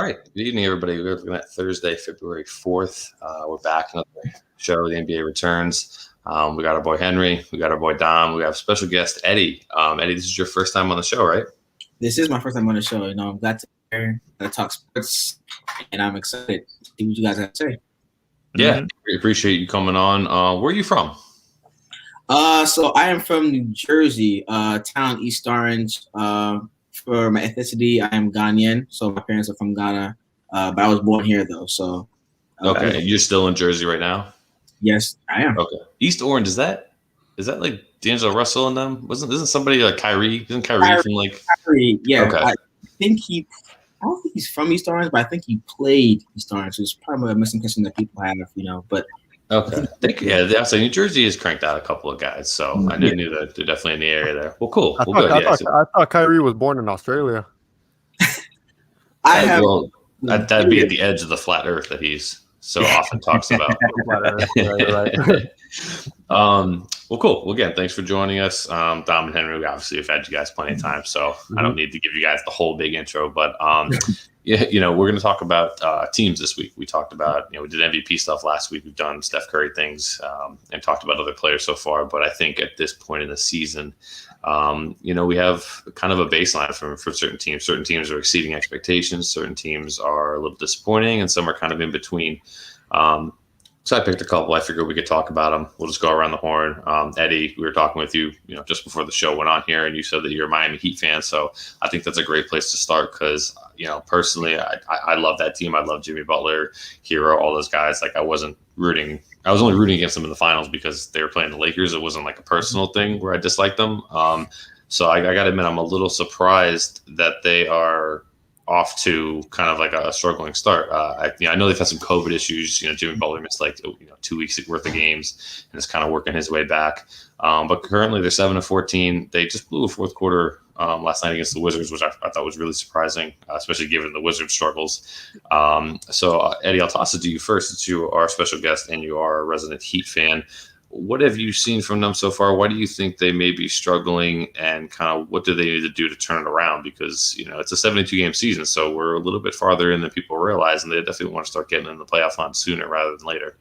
right. Good evening, everybody. We're looking at Thursday, February 4th. We're back. Another show. The NBA returns. We got our boy Henry. We got our boy Dom. We have special guest Eddie. Eddie, this is your first time on the show, right? This is my first time on the show. I'm glad to be here to talk sports, and I'm excited to see what you guys have to say. Yeah, we appreciate you coming on. Where are you from? So I am from New Jersey, town East Orange. For my ethnicity, I am Ghanaian, so my parents are from Ghana, but I was born here though. So okay, you're still in Jersey right now? Yes, I am. Okay, East Orange, is that like D'Angelo Russell and them? Isn't somebody like Kyrie? Isn't Kyrie from like? Kyrie, yeah. Okay. I don't think he's from East Orange, but I think he played East Orange. So it's probably a misconception that people have, But okay, I say New Jersey has cranked out a couple of guys, so I knew that they're definitely in the area there. Well, cool. I thought Kyrie was born in Australia. That'd be at the edge of the flat Earth that he's so often talks about. Right. Well, cool. Well, again, thanks for joining us, Dom and Henry. We obviously have had you guys plenty of time, so I don't need to give you guys the whole big intro. But we're going to talk about teams this week. We talked about we did MVP stuff last week. We've done Steph Curry things and talked about other players so far. But I think at this point in the season, we have kind of a baseline for certain teams. Certain teams are exceeding expectations. Certain teams are a little disappointing, and some are kind of in between. So I picked a couple. I figured we could talk about them. We'll just go around the horn. Eddie, we were talking with you, just before the show went on here, and you said that you're a Miami Heat fan. So I think that's a great place to start because, personally, I love that team. I love Jimmy Butler, Hero, all those guys. Like I was only rooting against them in the finals because they were playing the Lakers. It wasn't like a personal thing where I disliked them. So I got to admit, I'm a little surprised that they are off to kind of like a struggling start. I know they've had some COVID issues. Jimmy Butler missed 2 weeks worth of games and is kind of working his way back. But currently they're 7-14. They just blew a fourth quarter last night against the Wizards, which I thought was really surprising, especially given the Wizards' struggles. So Eddie, I'll toss it to you first, since you are a special guest and you are a resident Heat fan. What have you seen from them so far? Why do you think they may be struggling, and kind of what do they need to do to turn it around? Because, it's a 72-game season, so we're a little bit farther in than people realize, and they definitely want to start getting in the playoff hunt sooner rather than later.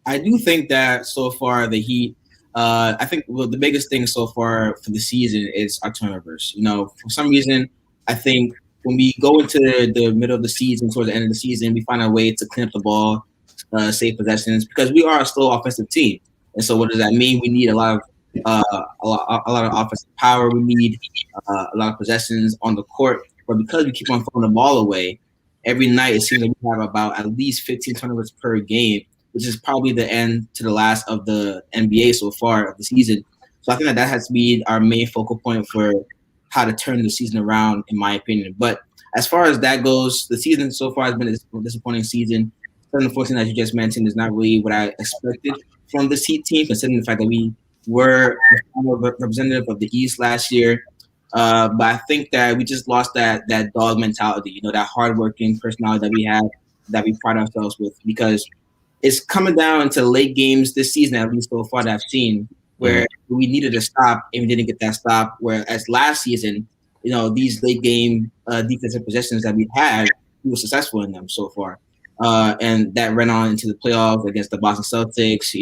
I do think that so far the Heat, I think the biggest thing so far for the season is our turnovers. For some reason, I think when we go into the middle of the season, towards the end of the season, we find a way to clean up the ball, save possessions, because we are a slow offensive team. And so what does that mean? We need a lot of offensive power. We need a lot of possessions on the court. But because we keep on throwing the ball away, every night it seems like we have about at least 15 turnovers per game, which is probably the end to the last of the NBA so far of the season. So I think that has to be our main focal point for how to turn the season around, in my opinion. But as far as that goes, the season so far has been a disappointing season. 7-14, as you just mentioned, is not really what I expected from this Heat team, considering the fact that we were a representative of the East last year. But I think that we just lost that dog mentality, that hardworking personality that we have, that we pride ourselves with, because it's coming down to late games this season, at least so far that I've seen, where we needed a stop and we didn't get that stop. Whereas last season, these late game defensive possessions that we had, we were successful in them so far. And that ran on into the playoffs against the Boston Celtics,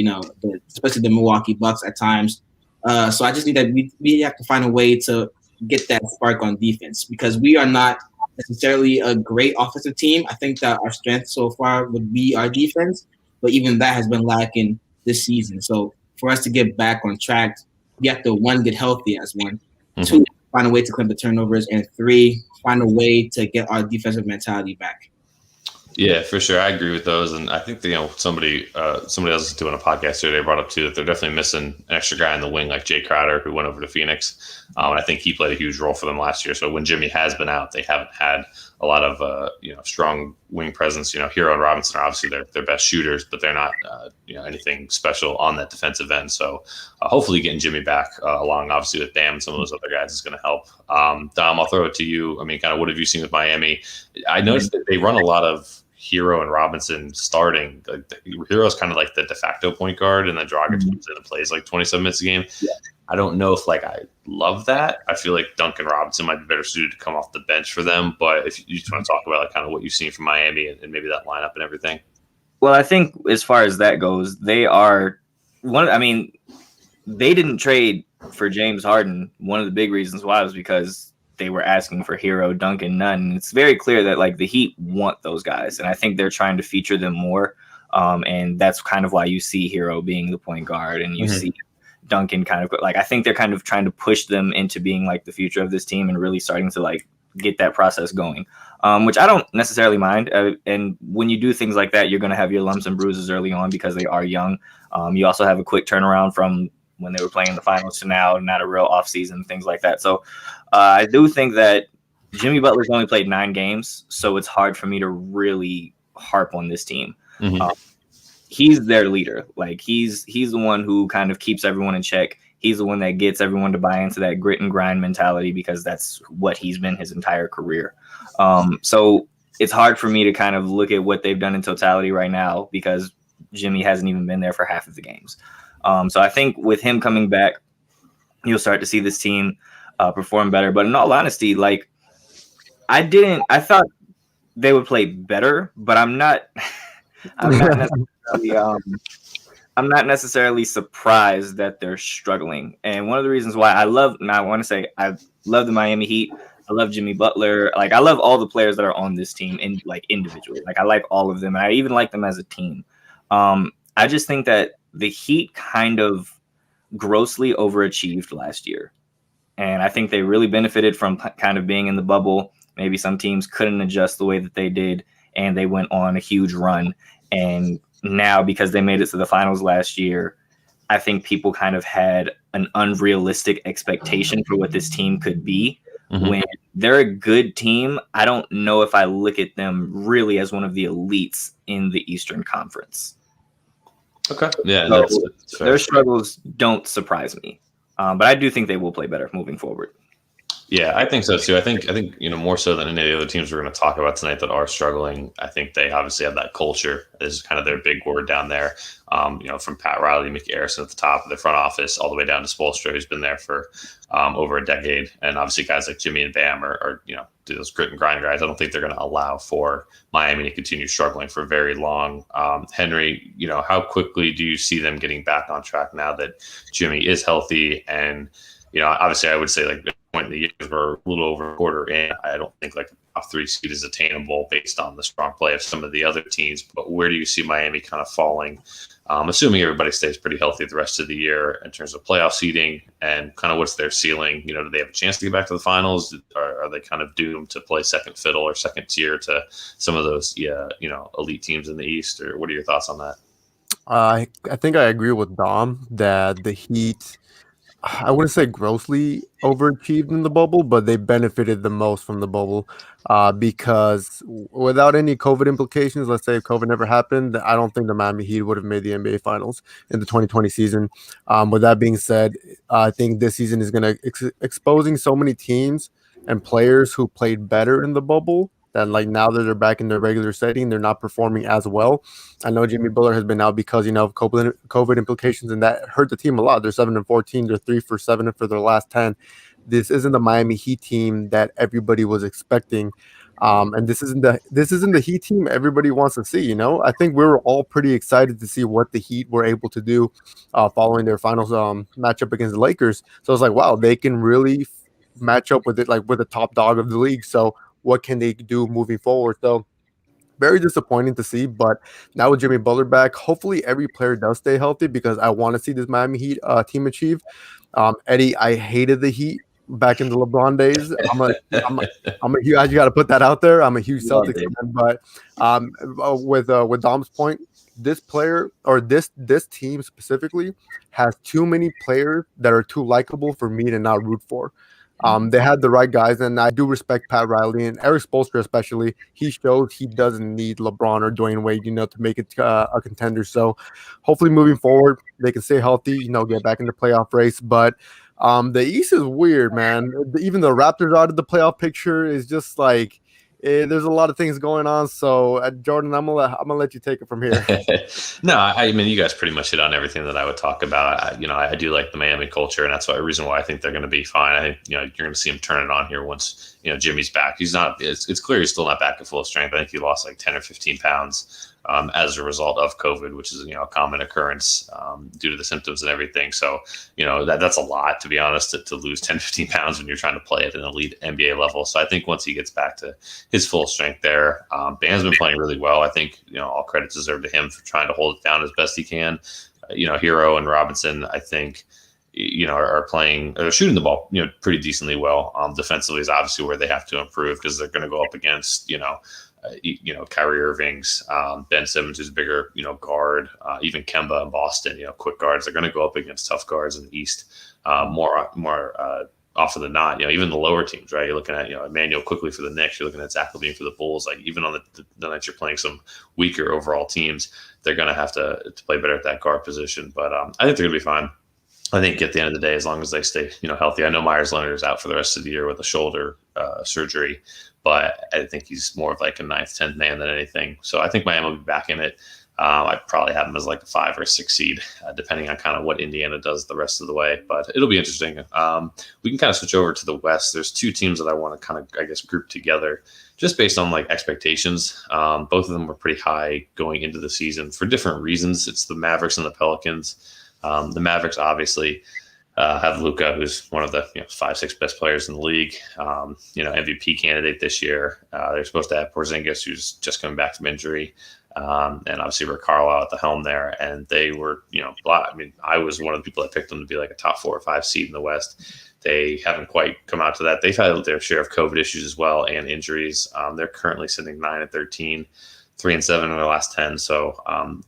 especially the Milwaukee Bucks at times. So I just think that we have to find a way to get that spark on defense, because we are not necessarily a great offensive team. I think that our strength so far would be our defense, but even that has been lacking this season. So for us to get back on track, we have to, 1, get healthy as one, 2, find a way to clean the turnovers, and 3, find a way to get our defensive mentality back. Yeah, for sure. I agree with those. And I think, somebody else doing a podcast today brought up too that they're definitely missing an extra guy in the wing like Jay Crowder, who went over to Phoenix. And I think he played a huge role for them last year. So when Jimmy has been out, they haven't had a lot of, strong wing presence. Hero and Robinson are obviously their best shooters, but they're not, anything special on that defensive end. So hopefully getting Jimmy back along, obviously with Bam and some of those other guys is going to help. Dom, I'll throw it to you. I mean, kind of what have you seen with Miami? I noticed that they run a lot of Hero and Robinson starting. Like, Hero's kind of like the de facto point guard, and then Dragic comes in and plays like 27 minutes a game. Yeah. I don't know if like I love that. I feel like Duncan Robinson might be better suited to come off the bench for them. But if you just want to talk about like kind of what you've seen from Miami and maybe that lineup and everything. Well, I think as far as that goes, they are one. I mean, they didn't trade for James Harden. One of the big reasons why was because they were asking for Hero, Duncan, Nunn. And it's very clear that like the Heat want those guys, and I think they're trying to feature them more. And that's kind of why you see Hero being the point guard, and you see Duncan kind of like, I think they're kind of trying to push them into being like the future of this team and really starting to like get that process going, which I don't necessarily mind. And when you do things like that, you're going to have your lumps and bruises early on because they are young. You also have a quick turnaround from when they were playing the finals to now, not a real offseason, things like that. So I do think that Jimmy Butler's only played 9 games, so it's hard for me to really harp on this team. He's their leader. Like he's the one who kind of keeps everyone in check. He's the one that gets everyone to buy into that grit and grind mentality because that's what he's been his entire career. So it's hard for me to kind of look at what they've done in totality right now because Jimmy hasn't even been there for half of the games. So I think with him coming back, you'll start to see this team perform better. But in all honesty, like I thought they would play better, but I'm not necessarily surprised that they're struggling. And one of the reasons why I love the Miami Heat. I love Jimmy Butler. Like I love all the players that are on this team and like individually. Like I like all of them. And I even like them as a team. I just think that the Heat kind of grossly overachieved last year. And I think they really benefited from kind of being in the bubble. Maybe some teams couldn't adjust the way that they did, and they went on a huge run. And now, because they made it to the finals last year, I think people kind of had an unrealistic expectation for what this team could be. When they're a good team, I don't know if I look at them really as one of the elites in the Eastern Conference. Okay. Yeah. So that's fair. their struggles don't surprise me. But I do think they will play better moving forward. Yeah, I think so too. I think more so than any of the other teams we're going to talk about tonight that are struggling. I think they obviously have that culture is kind of their big word down there. From Pat Riley, Mickey Arison at the top of the front office, all the way down to Spoelstra, who's been there for over a decade, and obviously guys like Jimmy and Bam are do those grit and grind guys. I don't think they're going to allow for Miami to continue struggling for very long. Henry, how quickly do you see them getting back on track now that Jimmy is healthy? And obviously, I would say like point in the year we're a little over a quarter in. I don't think like a top 3 seed is attainable based on the strong play of some of the other teams. But where do you see Miami kind of falling? Assuming everybody stays pretty healthy the rest of the year in terms of playoff seeding, and kind of what's their ceiling? Do they have a chance to get back to the finals? Or are they kind of doomed to play second fiddle or second tier to some of those elite teams in the East? Or what are your thoughts on that? I think I agree with Dom that the Heat, I wouldn't say grossly overachieved in the bubble, but they benefited the most from the bubble because without any COVID implications, let's say if COVID never happened, I don't think the Miami Heat would have made the NBA Finals in the 2020 season. With that being said, I think this season is going to exposing so many teams and players who played better in the bubble that like now that they're back in their regular setting, they're not performing as well. I know Jimmy Butler has been out because of COVID implications, and that hurt the team a lot. They're 7-14, they're 3 for 7 for their last 10. This isn't the Miami Heat team that everybody was expecting, and this isn't the Heat team everybody wants to see. I think we were all pretty excited to see what the Heat were able to do following their finals matchup against the Lakers. So it's like, wow, they can really match up with it, like with the top dog of the league. So what can they do moving forward? So very disappointing to see, but now with Jimmy Butler back, hopefully every player does stay healthy because I want to see this Miami Heat team achieve. Eddie, I hated the Heat back in the LeBron days. I'm a huge, you got to put that out there. I'm a huge Celtics fan, but with Dom's point, this player or this team specifically has too many players that are too likable for me to not root for. They had the right guys, and I do respect Pat Riley and Eric Spoelstra especially. He shows he doesn't need LeBron or Dwayne Wade, to make it a contender. So hopefully moving forward, they can stay healthy, get back in the playoff race. But the East is weird, man. Even the Raptors out of the playoff picture is just like there's a lot of things going on. So, Jordan, I'm gonna let you take it from here. No, I mean, you guys pretty much hit on everything that I would talk about. I do like the Miami culture, and that's the reason why I think they're going to be fine. I think you're going to see him turn it on here once Jimmy's back. He's not. It's clear he's still not back at full strength. I think he lost like 10 or 15 pounds as a result of COVID, which is a common occurrence due to the symptoms and everything. So that's a lot, to be honest, to lose 10, 15 pounds when you're trying to play at an elite NBA level. So I think once he gets back to his full strength there, Bam's been playing really well. I think all credit deserved to him for trying to hold it down as best he can. Hero and Robinson, I think, are playing, they're shooting the ball, pretty decently well. Defensively is obviously where they have to improve because they're going to go up against, Kyrie Irving's, Ben Simmons, who's a bigger, guard, even Kemba in Boston, quick guards. They're going to go up against tough guards in the East more often than not. Even the lower teams, right? You're looking at, Emmanuel quickly for the Knicks. You're looking at Zach LaVine for the Bulls. Like even on the nights you're playing some weaker overall teams, they're going to have to play better at that guard position. But I think they're going to be fine. I think at the end of the day, as long as they stay, healthy. I know Myers Leonard is out for the rest of the year with a shoulder surgery, but I think he's more of like a 9th, 10th man than anything. So I think Miami will be back in it. I'd probably have them as like a 5 or 6 seed, depending on kind of what Indiana does the rest of the way. But it'll be interesting. We can kind of switch over to the West. There's 2 teams that I want to kind of, I guess, group together just based on like expectations. Both of them were pretty high going into the season for different reasons. It's the Mavericks and the Pelicans. The Mavericks obviously have Luka, who's one of the 5, 6 best players in the league. MVP candidate this year. They're supposed to have Porzingis, who's just coming back from injury, and obviously Rick Carlisle at the helm there. And they were, I was one of the people that picked them to be like a top 4 or 5 seed in the West. They haven't quite come out to that. They've had their share of COVID issues as well and injuries. They're currently sitting 9-13. 3-7 in their last 10, so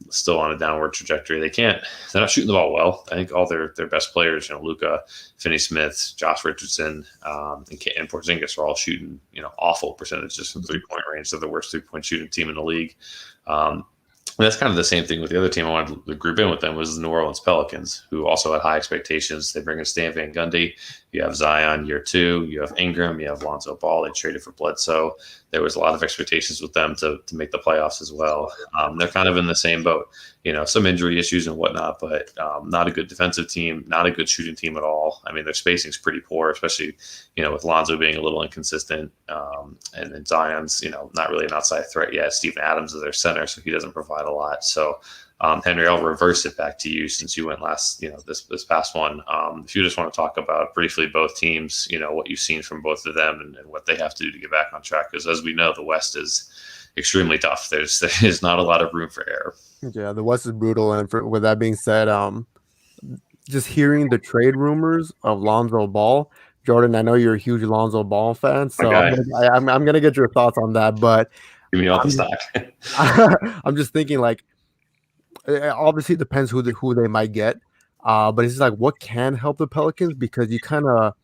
still on a downward trajectory. They're not shooting the ball well. I think all their best players, Luka, Finney-Smith, Josh Richardson, and Porzingis are all shooting, awful percentages from 3-point range. They're the worst 3-point shooting team in the league. And that's kind of the same thing with the other team I wanted to group in with them was the New Orleans Pelicans, who also had high expectations. They bring in Stan Van Gundy. You have Zion year 2. You have Ingram. You have Lonzo Ball. They traded for Bledsoe. There was a lot of expectations with them to make the playoffs as well. They're kind of in the same boat. Some injury issues and whatnot, but not a good defensive team, not a good shooting team at all. I mean, their spacing is pretty poor, especially, with Lonzo being a little inconsistent. And then Zion's, not really an outside threat yet. Steven Adams is their center, so he doesn't provide a lot. So, Henry, I'll reverse it back to you since you went last, this past one. If you just want to talk about briefly both teams, what you've seen from both of them and what they have to do to get back on track. Because as we know, the West is extremely tough. There's not a lot of room for error. Yeah, the West is brutal. And with that being said, just hearing the trade rumors of Lonzo Ball, Jordan, I know you're a huge Lonzo Ball fan, so I'm going to get your thoughts on that. But give me off the stock. I'm just thinking, like, obviously it depends who they might get, but it's just like what can help the Pelicans, because you kind of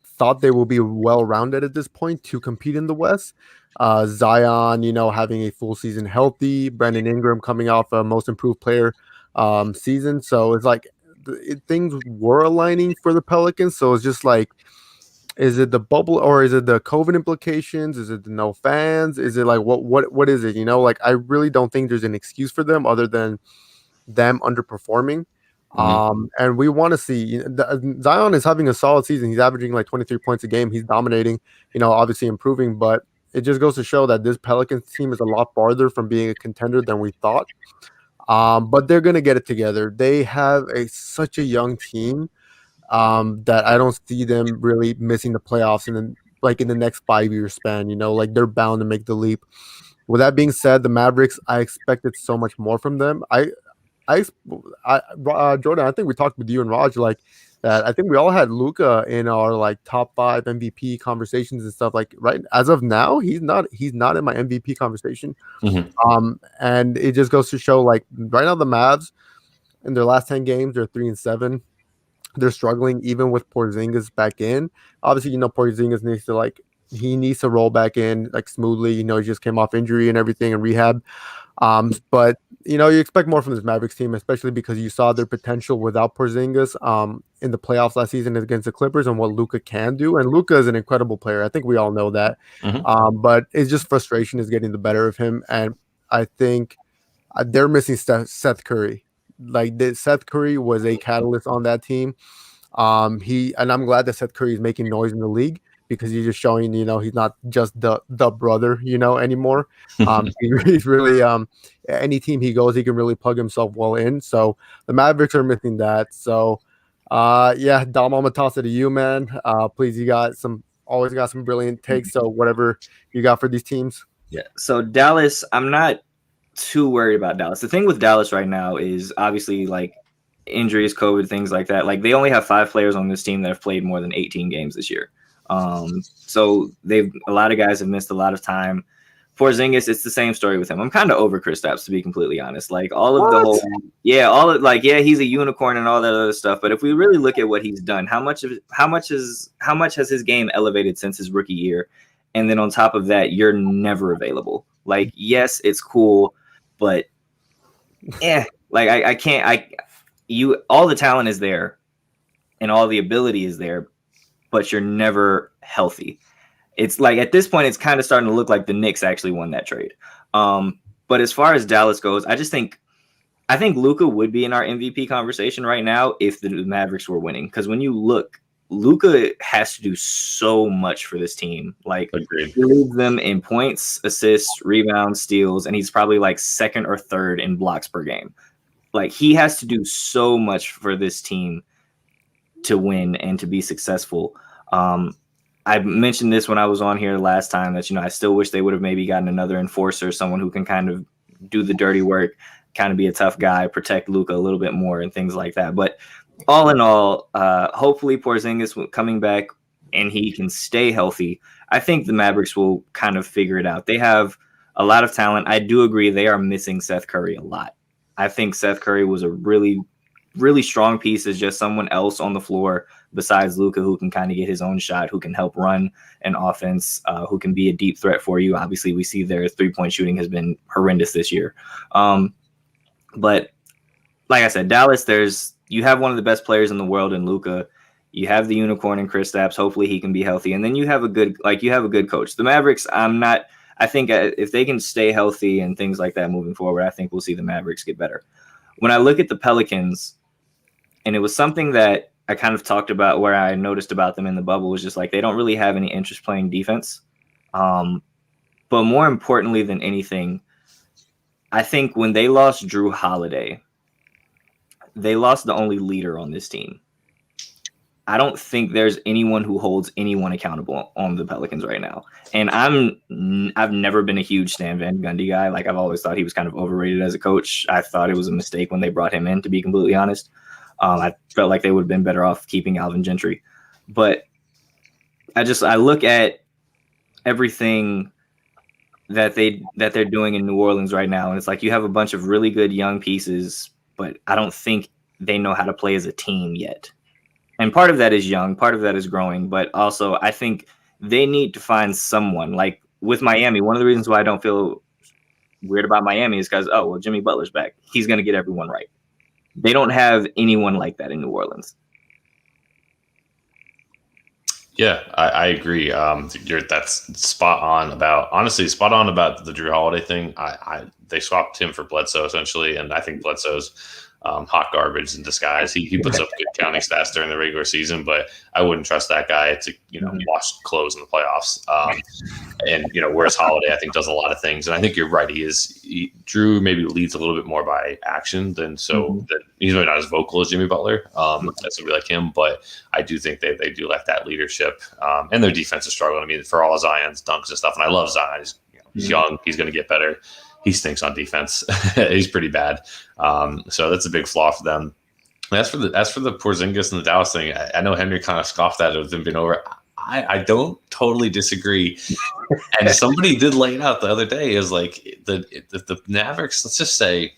thought they will be well-rounded at this point to compete in the West. Zion, having a full season healthy, Brandon Ingram coming off a most improved player season, so it's like things were aligning for the Pelicans. So it's just like, is it the bubble or is it the COVID implications? Is it the no fans? Is it like what is it? Like I really don't think there's an excuse for them other than them underperforming. Mm-hmm. And we want to see Zion is having a solid season. He's averaging like 23 points a game. He's dominating, obviously improving, but it just goes to show that this Pelicans team is a lot farther from being a contender than we thought. But they're going to get it together. They have such a young team that I don't see them really missing the playoffs in the next 5-year span. Like they're bound to make the leap. With that being said, the Mavericks, I expected so much more from them. Jordan, I think we talked with you and Raj like that. I think we all had Luka in our like top 5 MVP conversations and stuff. Like right as of now, he's not in my MVP conversation. Mm-hmm. And it just goes to show like right now the Mavs in their last 10 games, they're 3-7. They're struggling even with Porzingis back in. Obviously, Porzingis needs to roll back in like smoothly. He just came off injury and everything and rehab. But you expect more from this Mavericks team, especially because you saw their potential without Porzingis in the playoffs last season against the Clippers and what Luka can do. And Luka is an incredible player. I think we all know that. But it's just frustration is getting the better of him. And I think they're missing Seth Curry. Seth Curry was a catalyst on that team. I'm glad that Seth Curry is making noise in the league because he's just showing, he's not just the brother, anymore. He's really any team he goes, he can really plug himself well in. So the Mavericks are missing that. So yeah, Dom, I'm gonna toss it to you, man. Please, you always got some brilliant takes. So whatever you got for these teams. Yeah. So Dallas, I'm not too worried about Dallas. The thing with Dallas right now is obviously like injuries, COVID, things like that. Like they only have 5 players on this team that have played more than 18 games this year. So a lot of guys have missed a lot of time. Porzingis, it's the same story with him. I'm kind of over Kristaps, to be completely honest. Like he's a unicorn and all that other stuff. But if we really look at what he's done, how much has his game elevated since his rookie year? And then on top of that, you're never available. Like, yes, it's cool, but all the talent is there and all the ability is there, but you're never healthy. It's like at this point, it's kind of starting to look like the Knicks actually won that trade. But as far as Dallas goes, I think Luka would be in our MVP conversation right now if the Mavericks were winning. Because when you look, Luka has to do so much for this team. Like, he leads them in points, assists, rebounds, steals, and he's probably like second or third in blocks per game. Like, he has to do so much for this team to win and to be successful. I mentioned this when I was on here last time that, I still wish they would have maybe gotten another enforcer, someone who can kind of do the dirty work, kind of be a tough guy, protect Luka a little bit more and things like that. But all in all, hopefully Porzingis coming back and he can stay healthy. I think the Mavericks will kind of figure it out. They have a lot of talent. I do agree they are missing Seth Curry a lot. I think Seth Curry was a really, really strong piece as just someone else on the floor besides Luka who can kind of get his own shot, who can help run an offense, who can be a deep threat for you. Obviously, we see their three-point shooting has been horrendous this year. But like I said, Dallas, you have one of the best players in the world in Luka. You have the unicorn in Kristaps. Hopefully he can be healthy. And then you have a good coach. The Mavericks, I think if they can stay healthy and things like that moving forward, I think we'll see the Mavericks get better. When I look at the Pelicans, and it was something that I kind of talked about where I noticed about them in the bubble was just like they don't really have any interest playing defense. But more importantly than anything, I think when they lost Drew Holiday, they lost the only leader on this team. I don't think there's anyone who holds anyone accountable on the Pelicans right now. And I've never been a huge Stan Van Gundy guy. Like, I've always thought he was kind of overrated as a coach. I thought it was a mistake when they brought him in, to be completely honest. I felt like they would have been better off keeping Alvin Gentry. But I look at everything that they're doing in New Orleans right now, and it's like you have a bunch of really good young pieces, but I don't think they know how to play as a team yet. And part of that is young, part of that is growing, but also I think they need to find someone. Like with Miami, one of the reasons why I don't feel weird about Miami is because, Jimmy Butler's back. He's going to get everyone right. They don't have anyone like that in New Orleans. Yeah, I agree. That's spot on about the Drew Holiday thing. They swapped him for Bledsoe essentially, and I think Bledsoe's hot garbage in disguise. He puts up good counting stats during the regular season, but I wouldn't trust that guy to wash clothes in the playoffs. And whereas Holiday I think does a lot of things, and I think you're right. Drew maybe leads a little bit more by action than that he's really not as vocal as Jimmy Butler. That's somebody like him, but I do think they do lack that leadership, and their defense is struggling. I mean, for all Zion's dunks and stuff, and I love Zion. He's young. He's going to get better. He stinks on defense. He's pretty bad. So that's a big flaw for them. And as for the Porzingis and the Dallas thing, I know Henry kind of scoffed at it with him being over. I don't totally disagree. And somebody did lay it out the other day is like the Mavericks, let's just say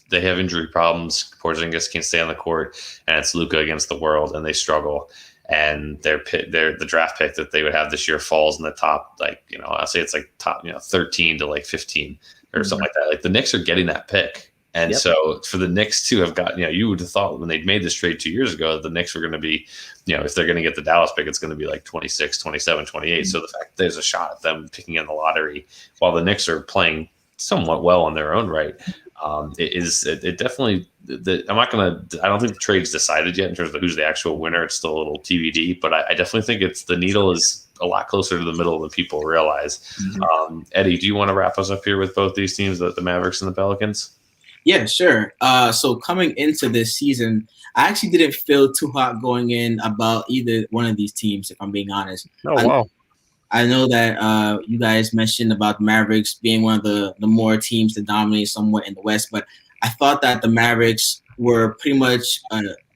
they have injury problems. Porzingis can't stay on the court, and it's Luka against the world, and they struggle. And the draft pick that they would have this year falls in the top, I'll say it's like top, 13 to like 15 or something like that. Like the Knicks are getting that pick And Yep. so for the Knicks to have got, you would have thought when they made this trade 2 years ago, the Knicks were going to be, if they're going to get the Dallas pick, it's going to be like 26, 27, 28. So the fact that there's a shot at them picking in the lottery while the Knicks are playing somewhat well on their own right, it definitely, I don't think the trade's decided yet in terms of who's the actual winner. It's still a little TBD, but I definitely think the needle is a lot closer to the middle than people realize. Mm-hmm. Eddie, do you want to wrap us up here with both these teams, the Mavericks and the Pelicans? Yeah, sure. So coming into this season, I actually didn't feel too hot going in about either one of these teams, if I'm being honest. Oh, wow. I know that you guys mentioned about the Mavericks being one of the more teams to dominate somewhat in the West, but I thought that the Mavericks were pretty much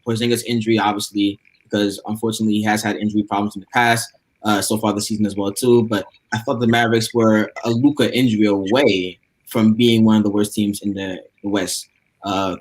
Porzingis' injury, obviously, because unfortunately he has had injury problems in the past, so far this season as well too. But I thought the Mavericks were a Luka injury away from being one of the worst teams in the West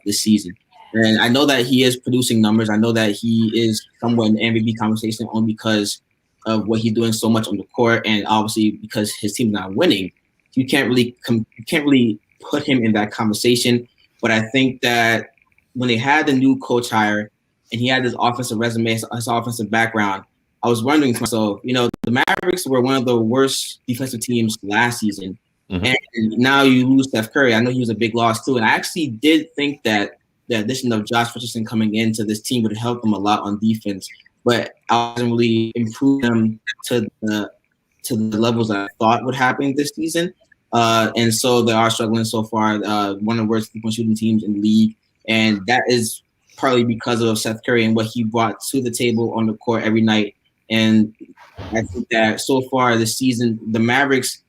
this season. And I know that he is producing numbers. I know that he is somewhat in the MVP conversation only because of what he's doing so much on the court, and obviously because his team's not winning, you can't really put him in that conversation. But I think that when they had the new coach hire and he had his offensive resume, his offensive background, I was wondering to myself, the Mavericks were one of the worst defensive teams last season, and now you lose Steph Curry. I know he was a big loss too, and I actually did think that the addition of Josh Richardson coming into this team would help them a lot on defense, but I wasn't really improve them to the levels that I thought would happen this season. And so they are struggling so far. One of the worst three-point shooting teams in the league, and that is partly because of Seth Curry and what he brought to the table on the court every night. And I think that so far this season, the Mavericks,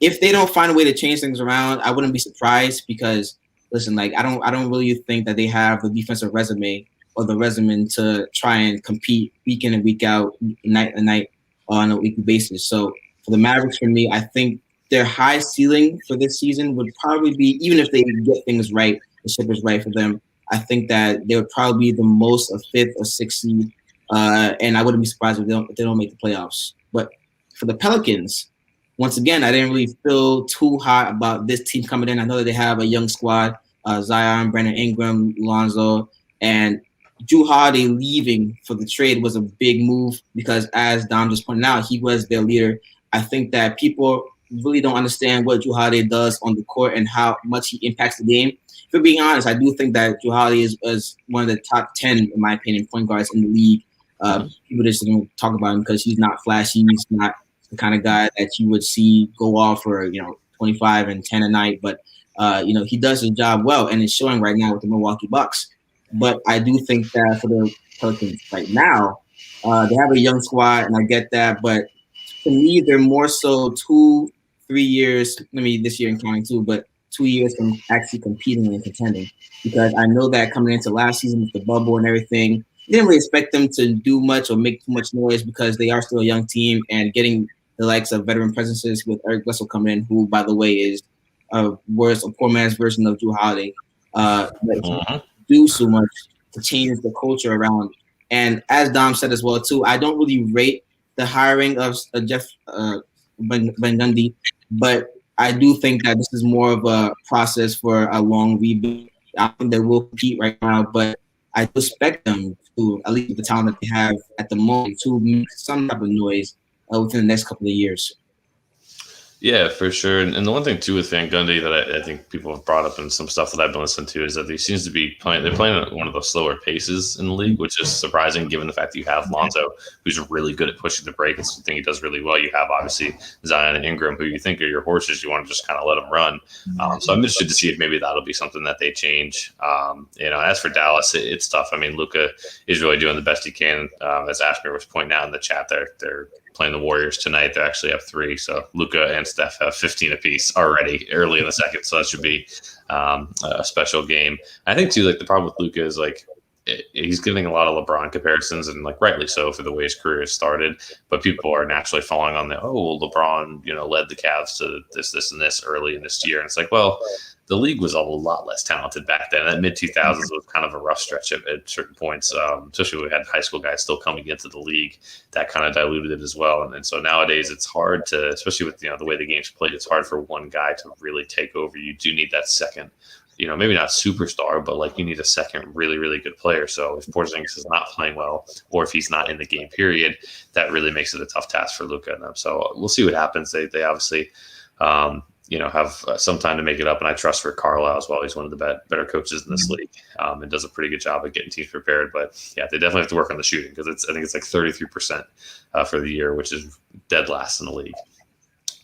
if they don't find a way to change things around, I wouldn't be surprised because, listen, like I don't really think that they have the defensive resume or the resume to try and compete week in and week out, night and night on a weekly basis. So for the Mavericks, for me, I think their high ceiling for this season would probably be, even if they get things right, the ship is right for them, I think that they would probably be the most a fifth or sixth seed. And I wouldn't be surprised if they don't make the playoffs. But for the Pelicans, once again, I didn't really feel too hot about this team coming in. I know that they have a young squad, Zion, Brandon Ingram, Lonzo, and Jrue Holiday leaving for the trade was a big move because, as Dom just pointed out, he was their leader. I think that people really don't understand what Jrue Holiday does on the court and how much he impacts the game. For being honest, I do think that Jrue Holiday is one of the top 10, in my opinion, point guards in the league. People just don't talk about him because he's not flashy. He's not the kind of guy that you would see go off for 25 and 10 a night, but he does his job well, and it's showing right now with the Milwaukee Bucks. But I do think that for the Pelicans right now, they have a young squad, and I get that. But to me, they're more so 2-3 years. This year and counting too, but 2 years from actually competing and contending. Because I know that coming into last season with the bubble and everything, you didn't really expect them to do much or make too much noise because they are still a young team, and getting the likes of veteran presences with Eric Bledsoe coming in, who, by the way, is a poor man's version of Jrue Holiday. Do so much to change the culture around. And as Dom said as well too, I don't really rate the hiring of Jeff Van Gundy, but I do think that this is more of a process for a long rebuild. I think they will compete right now, but I expect them to, at least the talent that they have at the moment, to make some type of noise within the next couple of years. Yeah, for sure. And the one thing too with Van Gundy that I think people have brought up in some stuff that I've been listening to is that he seems to be playing at one of the slower paces in the league, which is surprising given the fact that you have Lonzo, who's really good at pushing the break. It's something he does really well. You have obviously Zion and Ingram, who you think are your horses. You want to just kind of let them run. So I'm interested to see if maybe that'll be something that they change. As for Dallas, it's tough. I mean, Luka is really doing the best he can. As Ashmere was pointing out in the chat, they're playing the Warriors tonight. They actually have 3. So Luka and Steph have 15 apiece already early in the second. So that should be a special game. I think too, like the problem with Luka is like he's getting a lot of LeBron comparisons, and like rightly so for the way his career has started. But people are naturally falling on LeBron, led the Cavs to this and this early in this year. And it's like, well, the league was a lot less talented back then. That mid-2000s was kind of a rough stretch at certain points, especially when we had high school guys still coming into the league. That kind of diluted it as well. And so nowadays it's hard to, especially with the way the game's played, it's hard for one guy to really take over. You do need that second maybe not superstar, but like you need a second really, really good player. So if Porzingis is not playing well, or if he's not in the game period, that really makes it a tough task for Luka and them. So we'll see what happens. They obviously, have some time to make it up. And I trust Rick Carlisle as well. He's one of the better coaches in this league, and does a pretty good job of getting teams prepared. But yeah, they definitely have to work on the shooting, because I think it's like 33% for the year, which is dead last in the league.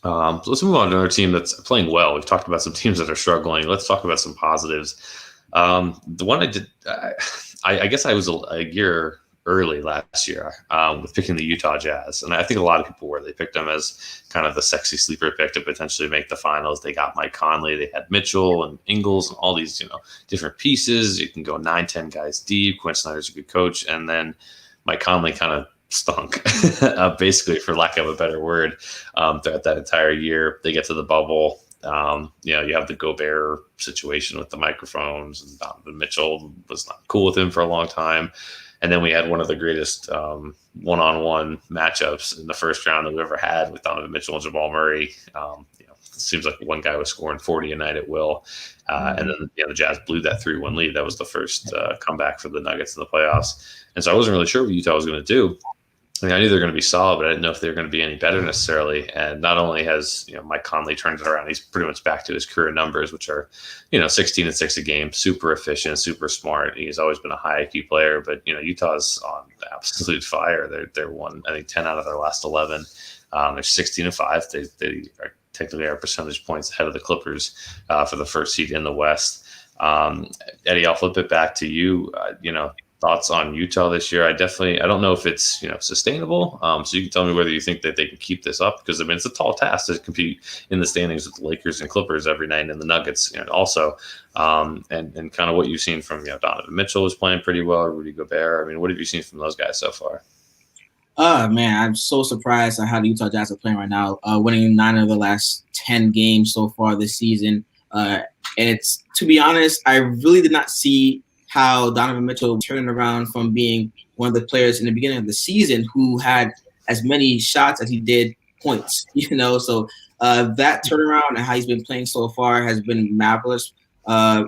So let's move on to another team that's playing well. We've talked about some teams that are struggling. Let's talk about some positives. The one I did, I guess I was a year early last year with picking the Utah Jazz. And I think a lot of people were. They picked them as kind of the sexy sleeper pick to potentially make the finals. They got Mike Conley. They had Mitchell and Ingles and all these, different pieces. You can go 9-10 guys deep. Quinn Snyder's a good coach. And then Mike Conley kind of stunk, basically, for lack of a better word, throughout that entire year. They get to the bubble. You have the Gobert situation with the microphones, and Donovan Mitchell was not cool with him for a long time. And then we had one of the greatest one-on-one matchups in the first round that we've ever had with Donovan Mitchell and Jamal Murray. It seems like one guy was scoring 40 a night at will. And then the Jazz blew that 3-1 lead. That was the first comeback for the Nuggets in the playoffs. And so I wasn't really sure what Utah was going to do. I mean, I knew they were going to be solid, but I didn't know if they were going to be any better necessarily. And not only has Mike Conley turned it around, he's pretty much back to his career numbers, which are 16-6 a game, super efficient, super smart. He's always been a high IQ player, but Utah's on absolute fire. They're won, I think, 10 out of their last 11. They're 16-5. They are technically our percentage points ahead of the Clippers for the first seed in the West. Eddie, I'll flip it back to you. Thoughts on Utah this year? I don't know if it's so you can tell me whether you think that they can keep this up, because it's a tall task to compete in the standings with the Lakers and Clippers every night, and the Nuggets also, and kind of what you've seen from Donovan Mitchell is playing pretty well, Rudy Gobert. I mean, what have you seen from those guys so far? Man, I'm so surprised at how the Utah Jazz are playing right now, winning 9 of the last 10 games so far this season. And it's, to be honest, I really did not see how Donovan Mitchell turned around from being one of the players in the beginning of the season who had as many shots as he did points, So that turnaround and how he's been playing so far has been marvelous. As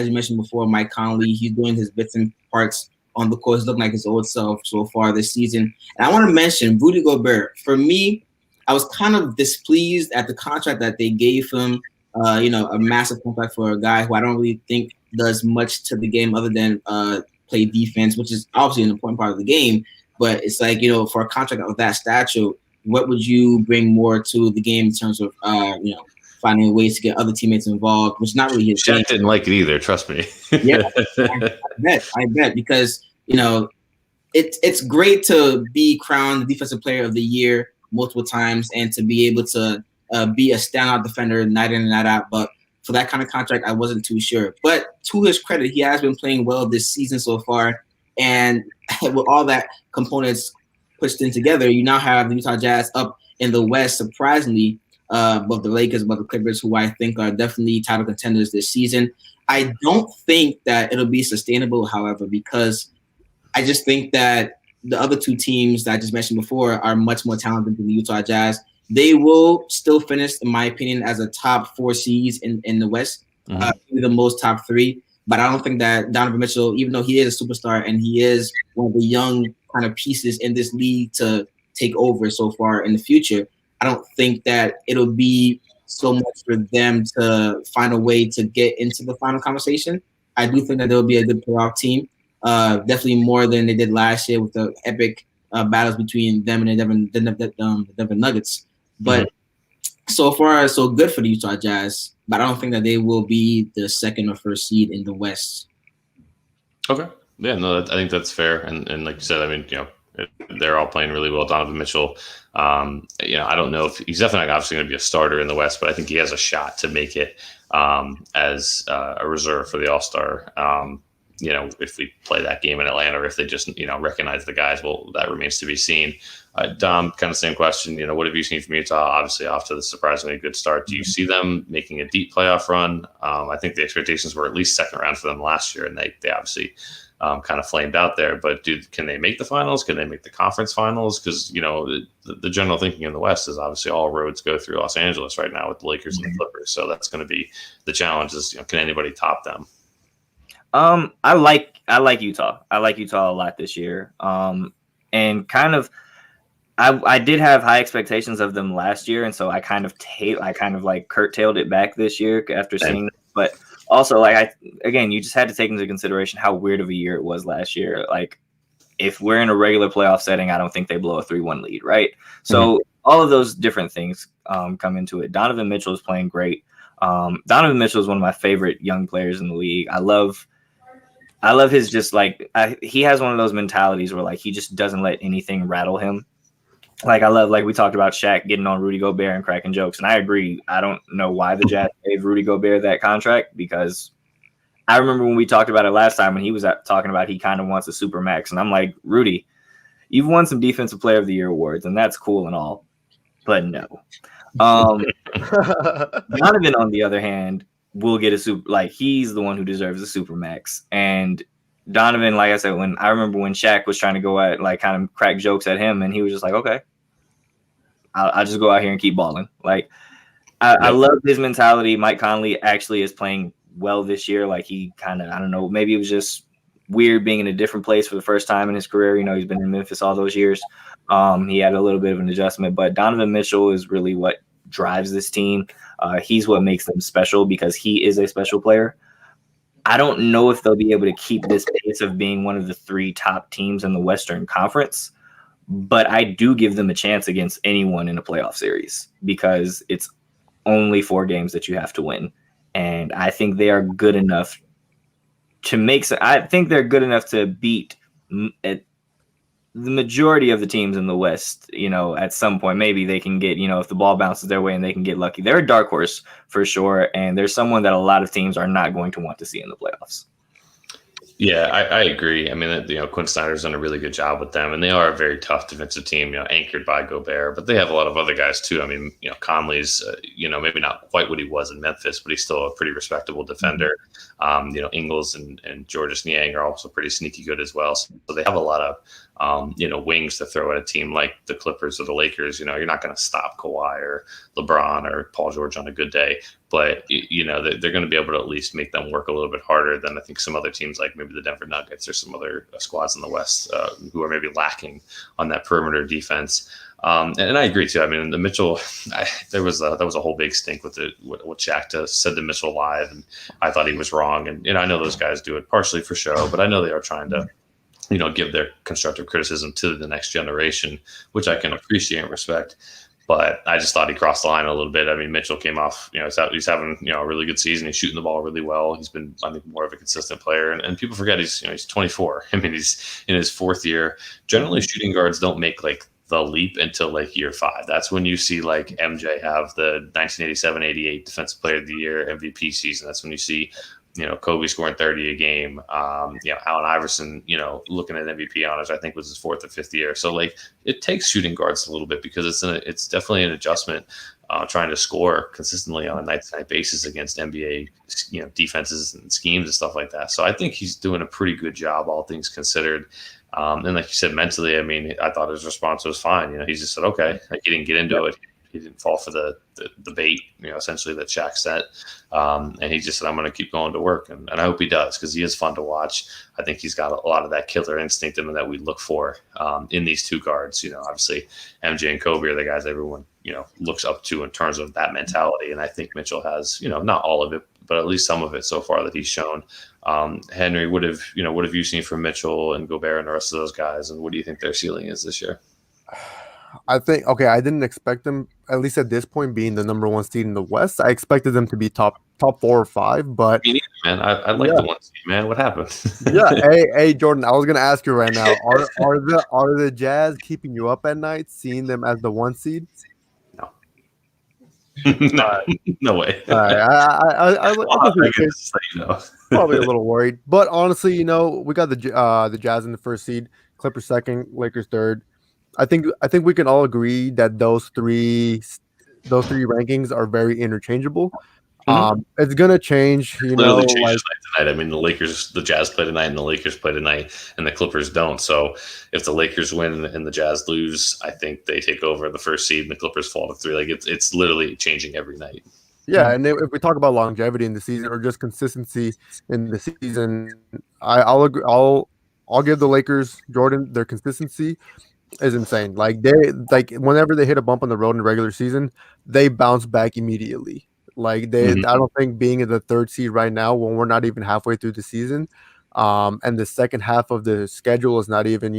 you mentioned before, Mike Conley, he's doing his bits and parts on the court. He's looking like his old self so far this season. And I want to mention Rudy Gobert. For me, I was kind of displeased at the contract that they gave him. A massive contract for a guy who I don't really think does much to the game other than play defense, which is obviously an important part of the game. But it's like, for a contract of that stature, what would you bring more to the game in terms of, finding ways to get other teammates involved, which is not really his game. Shaq didn't like it either, trust me. Yeah, I bet, because, it's great to be crowned the defensive player of the year multiple times and to be able to be a standout defender night in and night out. But for that kind of contract, I wasn't too sure. But to his credit, he has been playing well this season so far. And with all that components pushed in together, you now have the Utah Jazz up in the West, surprisingly, above the Lakers, above the Clippers, who I think are definitely title contenders this season. I don't think that it'll be sustainable, however, because I just think that the other two teams that I just mentioned before are much more talented than the Utah Jazz. They will still finish, in my opinion, as a top 4 seeds in the West, the most top 3. But I don't think that Donovan Mitchell, even though he is a superstar and he is one of the young kind of pieces in this league to take over so far in the future, I don't think that it'll be so much for them to find a way to get into the final conversation. I do think that they'll be a good playoff team, definitely more than they did last year with the epic battles between them and the Denver Nuggets. But so far, so good for the Utah Jazz. But I don't think that they will be the second or first seed in the West. Okay. Yeah, no, I think that's fair. And like you said, I mean, they're all playing really well. Donovan Mitchell, I don't know if he's definitely not obviously going to be a starter in the West, but I think he has a shot to make it as a reserve for the All-Star if we play that game in Atlanta or if they just, recognize the guys, well, that remains to be seen. Dom, kind of same question. What have you seen from Utah? Obviously, off to the surprisingly good start. Do you see them making a deep playoff run? I think the expectations were at least second round for them last year, and they obviously kind of flamed out there. But can they make the finals? Can they make the conference finals? Because the general thinking in the West is obviously all roads go through Los Angeles right now with the Lakers and the Clippers. So that's going to be the challenge. Is can anybody top them? I like Utah. I like Utah a lot this year. And kind of, I did have high expectations of them last year, and so I kind of like curtailed it back this year after seeing them. But also, you just had to take into consideration how weird of a year it was last year. Like, if we're in a regular playoff setting, I don't think they blow a 3-1 lead, right? So all of those different things come into it. Donovan Mitchell is playing great. Donovan Mitchell is one of my favorite young players in the league. I love his he has one of those mentalities where he just doesn't let anything rattle him. I love, we talked about Shaq getting on Rudy Gobert and cracking jokes. And I agree. I don't know why the Jazz gave Rudy Gobert that contract, because I remember when we talked about it last time when he was talking about he kind of wants a super max. And I'm like, Rudy, you've won some Defensive Player of the Year awards, and that's cool and all, but no. Donovan, on the other hand, will get a super, he's the one who deserves a super max. And Donovan, like I said, I remember when Shaq was trying to go at kind of crack jokes at him, and he was just like, okay, I'll just go out here and keep balling. I love his mentality. Mike Conley actually is playing well this year. He kind of, I don't know, maybe it was just weird being in a different place for the first time in his career. He's been in Memphis all those years. He had a little bit of an adjustment, but Donovan Mitchell is really what drives this team. He's what makes them special, because he is a special player. I don't know if they'll be able to keep this pace of being one of the 3 top teams in the Western Conference, but I do give them a chance against anyone in a playoff series, because it's only 4 games that you have to win. And I think they are good enough to beat the majority of the teams in the West. At some point, maybe they can get, if the ball bounces their way and they can get lucky. They're a dark horse for sure. And there's someone that a lot of teams are not going to want to see in the playoffs. Yeah, I agree. I mean, Quinn Snyder's done a really good job with them, and they are a very tough defensive team, anchored by Gobert, but they have a lot of other guys too. I mean, Conley's, maybe not quite what he was in Memphis, but he's still a pretty respectable defender. Ingles and Georges Niang are also pretty sneaky good as well. So they have a lot of, wings to throw at a team like the Clippers or the Lakers. You're not going to stop Kawhi or LeBron or Paul George on a good day, but they're going to be able to at least make them work a little bit harder than I think some other teams, like maybe the Denver Nuggets or some other squads in the West who are maybe lacking on that perimeter defense. And I agree too. I mean, the Mitchell, that was a whole big stink with what Shaq said to Mitchell live, and I thought he was wrong. And I know those guys do it partially for show, but I know they are trying to give their constructive criticism to the next generation, which I can appreciate and respect. But I just thought he crossed the line a little bit. I mean, Mitchell came off, he's having, a really good season. He's shooting the ball really well. He's been, I think, more of a consistent player. And people forget he's 24. I mean, he's in his 4th year. Generally, shooting guards don't make the leap until year 5. That's when you see MJ have the 1987-88 Defensive Player of the Year MVP season. That's when you see Kobe scoring 30 a game. Allen Iverson, looking at MVP honors, I think was his 4th or 5th year. So it takes shooting guards a little bit, because it's definitely an adjustment trying to score consistently on a night-to-night basis against NBA, defenses and schemes and stuff like that. So I think he's doing a pretty good job, all things considered. And like you said, mentally, I mean, I thought his response was fine. He just said, okay, he didn't get into it. He didn't fall for the bait, essentially that Shaq set. And he just said, I'm going to keep going to work. And I hope he does, because he is fun to watch. I think he's got a lot of that killer instinct in him that we look for in these 2 guards. Obviously MJ and Kobe are the guys everyone, looks up to in terms of that mentality. And I think Mitchell has, not all of it, but at least some of it so far that he's shown. Henry, what have you seen from Mitchell and Gobert and the rest of those guys? And what do you think their ceiling is this year? I think, I didn't expect them, at least at this point, being the number 1 seed in the West. I expected them to be top 4 or 5, but me neither, man. I like the 1 seed, man. What happened? Hey, Jordan, I was gonna ask you right now, are the Jazz keeping you up at night, seeing them as the 1 seed? No. No, no way. All right, I Well, think I he's can just let you know. probably a little worried, but honestly, we got the Jazz in the first seed, Clippers second, Lakers third. I think we can all agree that those three rankings are very interchangeable. Mhm. It's gonna change, Literally like changes night to night. I mean, the Jazz play tonight, and the Lakers play tonight, and the Clippers don't. So if the Lakers win and the Jazz lose, I think they take over the first seed, and the Clippers fall to 3. Like it's literally changing every night. yeah, and if we talk about longevity in the season or just consistency in the season, I'll agree, I'll give the Lakers Jordan their consistency is insane. Like whenever they hit a bump on the road in the regular season, they bounce back immediately. I Mhm. don't think being in the third seed right now when we're not even halfway through the season, and the second half of the schedule is not even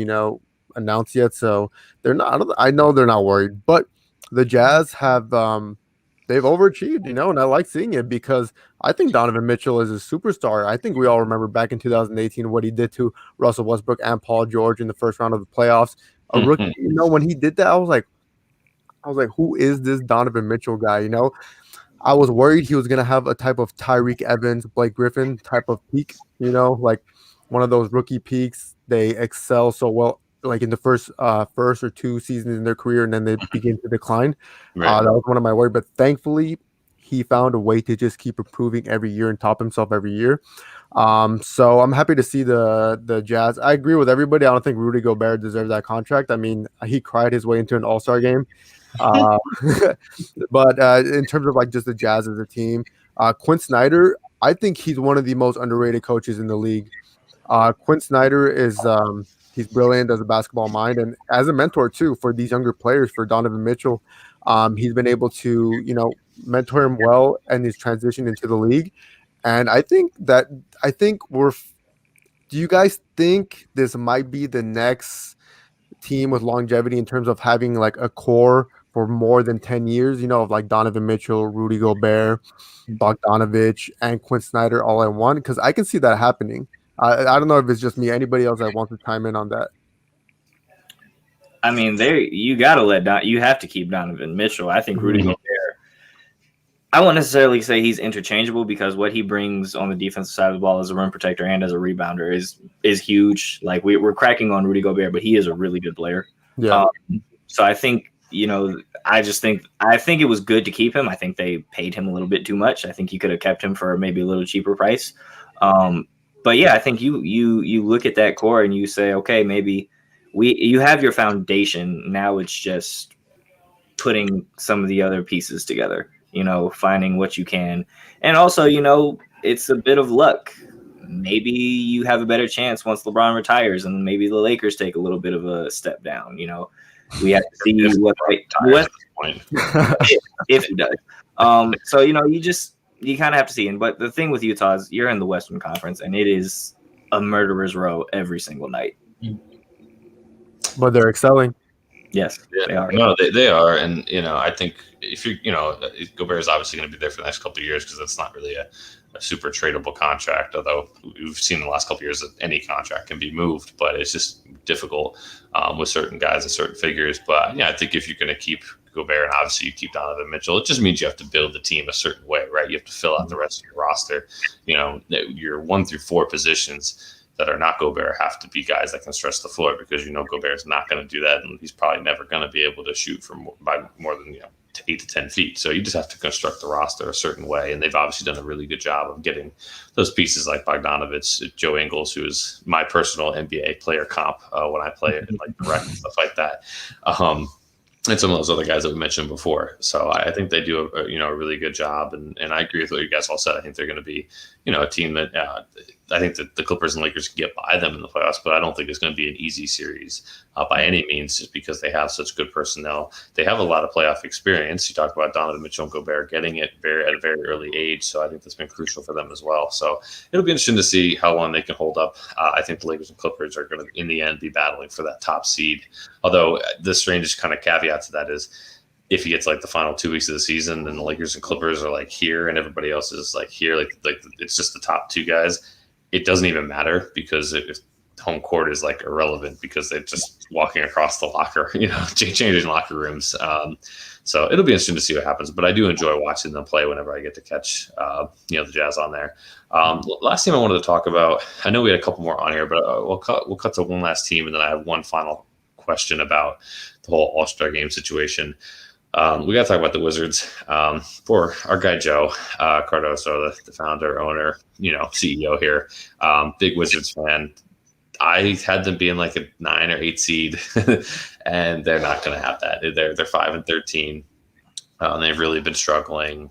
announced yet, so they're not. I know they're not worried, but the Jazz have they've overachieved, and I like seeing it because I think Donovan Mitchell is a superstar. I think we all remember back in 2018 what he did to Russell Westbrook and Paul George in the first round of the playoffs. A rookie, Mhm. when he did that, I was like, who is this Donovan Mitchell guy? I was worried he was gonna have a type of Tyreek Evans, Blake Griffin type of peak, like one of those rookie peaks. They excel so well, like in the first or two seasons in their career, and then they begin to decline. Right. That was one of my worries, but thankfully he found a way to just keep improving every year and top himself every year. So I'm happy to see the Jazz. I agree with everybody. I don't think Rudy Gobert deserves that contract. I mean, he cried his way into an All-Star game. Uh, but in terms of like just the Jazz as a team, Quinn Snyder, I think he's one of the most underrated coaches in the league. Quinn Snyder is he's brilliant as a basketball mind and as a mentor too for these younger players. For Donovan Mitchell, he's been able to mentor him well and his transition into the league. And I think we're. Do you guys think this might be the next team with longevity in terms of having like a core for more than 10 years, of like Donovan Mitchell, Rudy Gobert, Bogdanovich, and Quinn Snyder all in one? Because I can see that happening. I don't know if it's just me. Anybody else that wants to chime in on that? I mean, you have to keep Donovan Mitchell. I think Rudy Mhm. Gobert. I won't necessarily say he's interchangeable because what he brings on the defensive side of the ball as a rim protector and as a rebounder is huge. Like we're cracking on Rudy Gobert, but he is a really good player. Yeah. So I think I think it was good to keep him. I think they paid him a little bit too much. I think you could have kept him for maybe a little cheaper price. But yeah, I think you look at that core and you say, okay, maybe you have your foundation. Now it's just putting some of the other pieces together, finding what you can. And also, it's a bit of luck. Maybe you have a better chance once LeBron retires and maybe the Lakers take a little bit of a step down. We have to see If what LeBron retires at this point. if he does. So, you kind of have to see. But the thing with Utah is you're in the Western Conference and it is a murderer's row every single night. But they're excelling. Yes, they are. No, they are, and I think if Gobert is obviously going to be there for the next couple of years because it's not really a super tradable contract. Although we've seen in the last couple of years that any contract can be moved, but it's just difficult with certain guys and certain figures. But yeah, I think if you're going to keep Gobert and obviously you keep Donovan Mitchell, it just means you have to build the team a certain way, right? You have to fill out the rest of your roster. Your 1 through 4 positions that are not Gobert have to be guys that can stretch the floor because Gobert's not going to do that, and he's probably never going to be able to shoot by more than 8 to 10 feet. So you just have to construct the roster a certain way, and they've obviously done a really good job of getting those pieces like Bogdanovich, Joe Ingles, who is my personal NBA player comp when I play in like direct and stuff like that. And some of those other guys that we mentioned before. So I think they do a really good job, and I agree with what you guys all said. I think they're going to be a team that I think that the Clippers and Lakers can get by them in the playoffs, but I don't think it's going to be an easy series by any means, just because they have such good personnel. They have a lot of playoff experience. You talk about Donovan Mitchell and Gobert getting it at a very early age, so I think that's been crucial for them as well. So it'll be interesting to see how long they can hold up. I think the Lakers and Clippers are going to, in the end, be battling for that top seed. Although the strangest kind of caveat to that is, if he gets like the final 2 weeks of the season and the Lakers and Clippers are like here and everybody else is like here, like it's just the top 2 guys, it doesn't even matter because if home court is like irrelevant because they're just walking across the locker, changing locker rooms. So it'll be interesting to see what happens. But I do enjoy watching them play whenever I get to catch, the Jazz on there. Last team I wanted to talk about, I know we had a couple more on here, but we'll cut to one last team, and then I have one final question about the whole All-Star game situation. We got to talk about the Wizards. For our guy Joe Cardoso, the founder, owner, CEO here, big Wizards fan. I had them being like a 9 or 8 seed, and they're not going to have that. They're 5-13. They've really been struggling.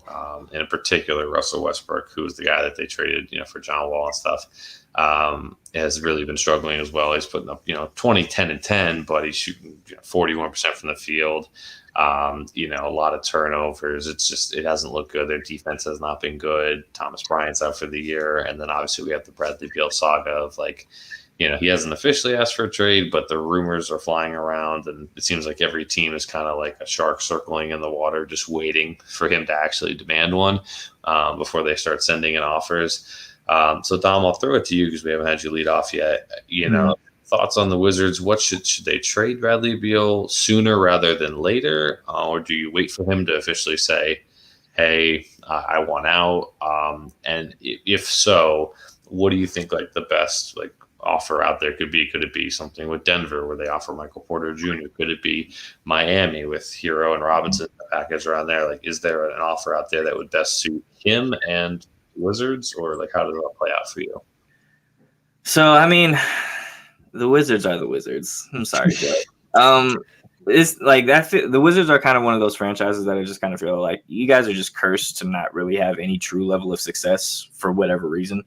In particular, Russell Westbrook, who was the guy that they traded, for John Wall and stuff, has really been struggling as well. He's putting up, 20, 10, and 10, but he's shooting 41% from the field. A lot of turnovers. It hasn't looked good. Their defense has not been good. Thomas Bryant's out for the year. And then obviously we have the Bradley Beal saga of he hasn't officially asked for a trade, but the rumors are flying around, and it seems like every team is kind of like a shark circling in the water, just waiting for him to actually demand one before they start sending in offers. So Dom, I'll throw it to you because we haven't had you lead off yet. Thoughts on the Wizards? What should they trade Bradley Beal sooner rather than later, or do you wait for him to officially say, "Hey, I want out"? And if so, what do you think the best offer out there could be? Could it be something with Denver where they offer Michael Porter Jr.? Could it be Miami with Hero and Robinson in the package around there? Is there an offer out there that would best suit him and Wizards, or how does that play out for you? So, the Wizards are the Wizards. I'm sorry, Joe. It's that. The Wizards are kind of one of those franchises that I just kind of feel like you guys are just cursed to not really have any true level of success for whatever reason.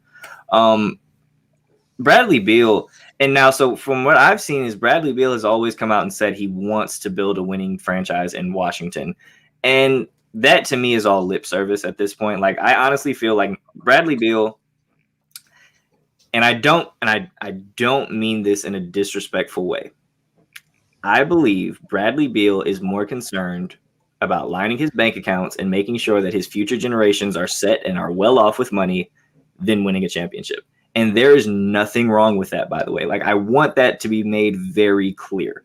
Bradley Beal, and now, so from what I've seen, is Bradley Beal has always come out and said he wants to build a winning franchise in Washington, and that to me is all lip service at this point. I honestly feel like Bradley Beal. And I don't mean this in a disrespectful way. I believe Bradley Beal is more concerned about lining his bank accounts and making sure that his future generations are set and are well off with money than winning a championship. And there is nothing wrong with that, by the way. I want that to be made very clear.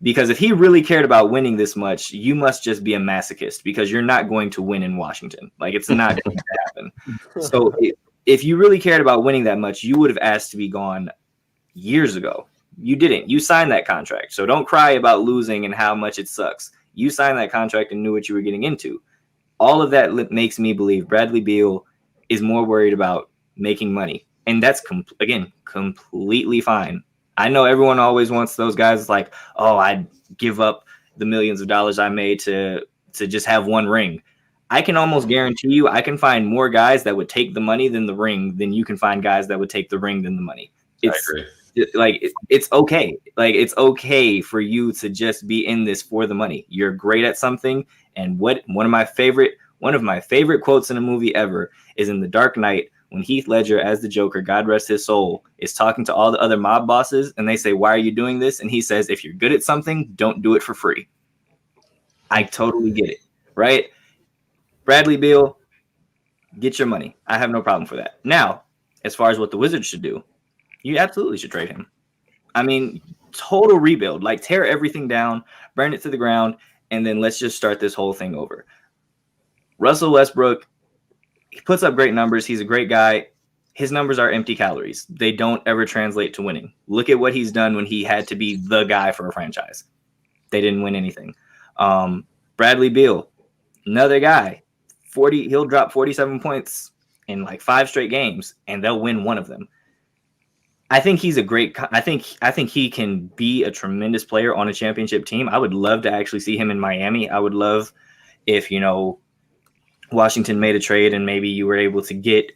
Because if he really cared about winning this much, you must just be a masochist, because you're not going to win in Washington. It's not going to happen. So if you really cared about winning that much, you would have asked to be gone years ago. You didn't. You signed that contract. So don't cry about losing and how much it sucks. You signed that contract and knew what you were getting into. All of that makes me believe Bradley Beal is more worried about making money. And that's, completely fine. I know everyone always wants those guys I'd give up the millions of dollars I made to just have one ring. I can almost guarantee you I can find more guys that would take the money than the ring than you can find guys that would take the ring than the money. I agree. It's okay. It's okay for you to just be in this for the money. You're great at something. And one of my favorite quotes in a movie ever is in The Dark Knight, when Heath Ledger, as the Joker, God rest his soul, is talking to all the other mob bosses, and they say, "Why are you doing this?" And he says, "If you're good at something, don't do it for free." I totally get it, right? Bradley Beal, get your money. I have no problem for that. Now, as far as what the Wizards should do, you absolutely should trade him. Total rebuild. Tear everything down, burn it to the ground, and then let's just start this whole thing over. Russell Westbrook, he puts up great numbers. He's a great guy. His numbers are empty calories. They don't ever translate to winning. Look at what he's done when he had to be the guy for a franchise. They didn't win anything. Bradley Beal, another guy. He'll drop 47 points in 5 straight games, and they'll win one of them. I think he's I think he can be a tremendous player on a championship team. I would love to actually see him in Miami. I would love if, Washington made a trade and maybe you were able to get,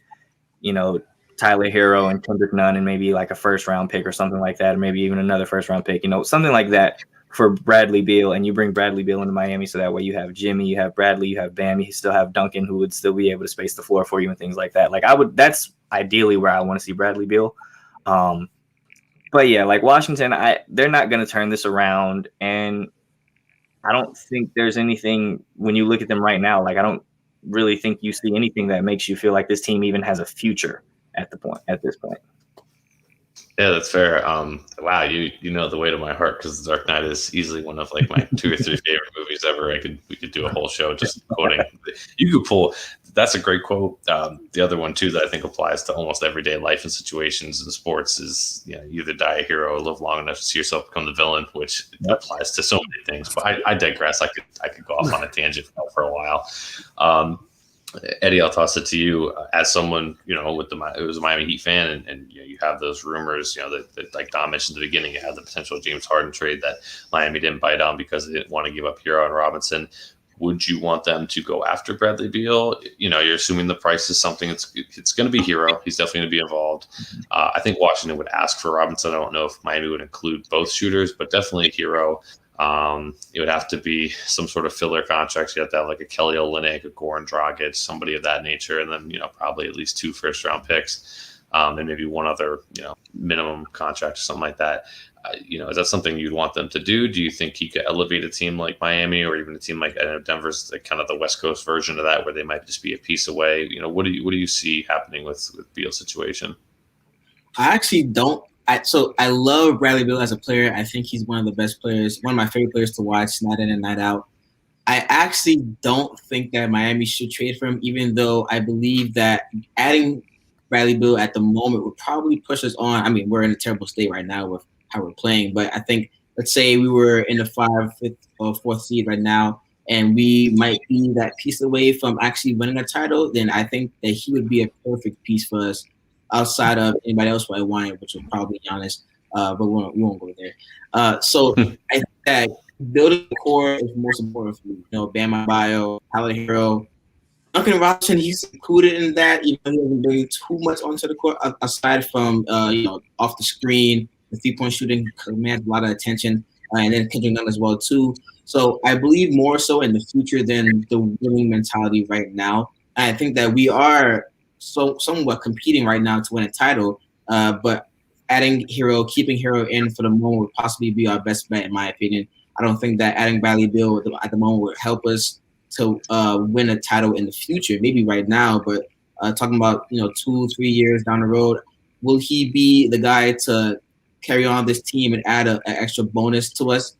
Tyler Hero and Kendrick Nunn and maybe a first round pick or something like that, or maybe even another first round pick, something like that for Bradley Beal, and you bring Bradley Beal into Miami, so that way you have Jimmy, you have Bradley, you have Bam, you still have Duncan, who would still be able to space the floor for you and things like that. That's ideally where I want to see Bradley Beal. But yeah, Washington, they're not going to turn this around, and I don't think there's anything when you look at them right now. I don't really think you see anything that makes you feel like this team even has a future at this point. Yeah, that's fair. Wow, you know the weight of my heart because The Dark Knight is easily one of like my 2 or 3 favorite movies ever. We could do a whole show just quoting. You could pull. That's a great quote. The other one too that I think applies to almost everyday life and situations in sports is, you either die a hero or live long enough to see yourself become the villain, which applies to so many things. But I digress. I could go off on a tangent for a while. Eddie, I'll toss it to you as someone, with it was a Miami Heat fan, and you have those rumors, that like Dom mentioned at the beginning, you had the potential James Harden trade that Miami didn't bite on because they didn't want to give up Hero and Robinson. Would you want them to go after Bradley Beal? You're assuming the price is something. It's going to be Hero. He's definitely going to be involved. I think Washington would ask for Robinson. I don't know if Miami would include both shooters, but definitely Hero. It would have to be some sort of filler contracts. You have to have like a Kelly Olynyk, a Goran Dragic, somebody of that nature, and then probably at least 2 first-round picks, and maybe one other minimum contract or something like that. Is that something you'd want them to do? Do you think he could elevate a team like Miami or even a team like Denver's like kind of the West Coast version of that, where they might just be a piece away? What do you see happening with Beal's situation? I actually don't. So I love Bradley Beal as a player. I think he's one of the best players, one of my favorite players to watch night in and night out. I actually don't think that Miami should trade for him, even though I believe that adding Bradley Beal at the moment would probably push us on. I mean, we're in a terrible state right now with how we're playing, but I think, let's say we were in the 5th, 5th, or 4th seed right now, and we might be that piece away from actually winning a title, then I think that he would be a perfect piece for us. Outside of anybody else who I wanted, which was probably Giannis, but we won't go there. So I think that building the core is most important for me. Bam Adebayo, Tyler Hero, Duncan Robinson, he's included in that, even though he doesn't bring too much onto the court, aside from off the screen, the 3-point shooting commands a lot of attention, and then Kendrick Nunn as well too. So I believe more so in the future than the winning mentality right now. And I think that we are somewhat competing right now to win a title, but adding Hero, keeping Hero in for the moment would possibly be our best bet, in my opinion. I don't think that adding Bradley Beal at the moment would help us to win a title in the future. Maybe right now, but talking about 2-3 years down the road, will he be the guy to carry on this team and add an extra bonus to us?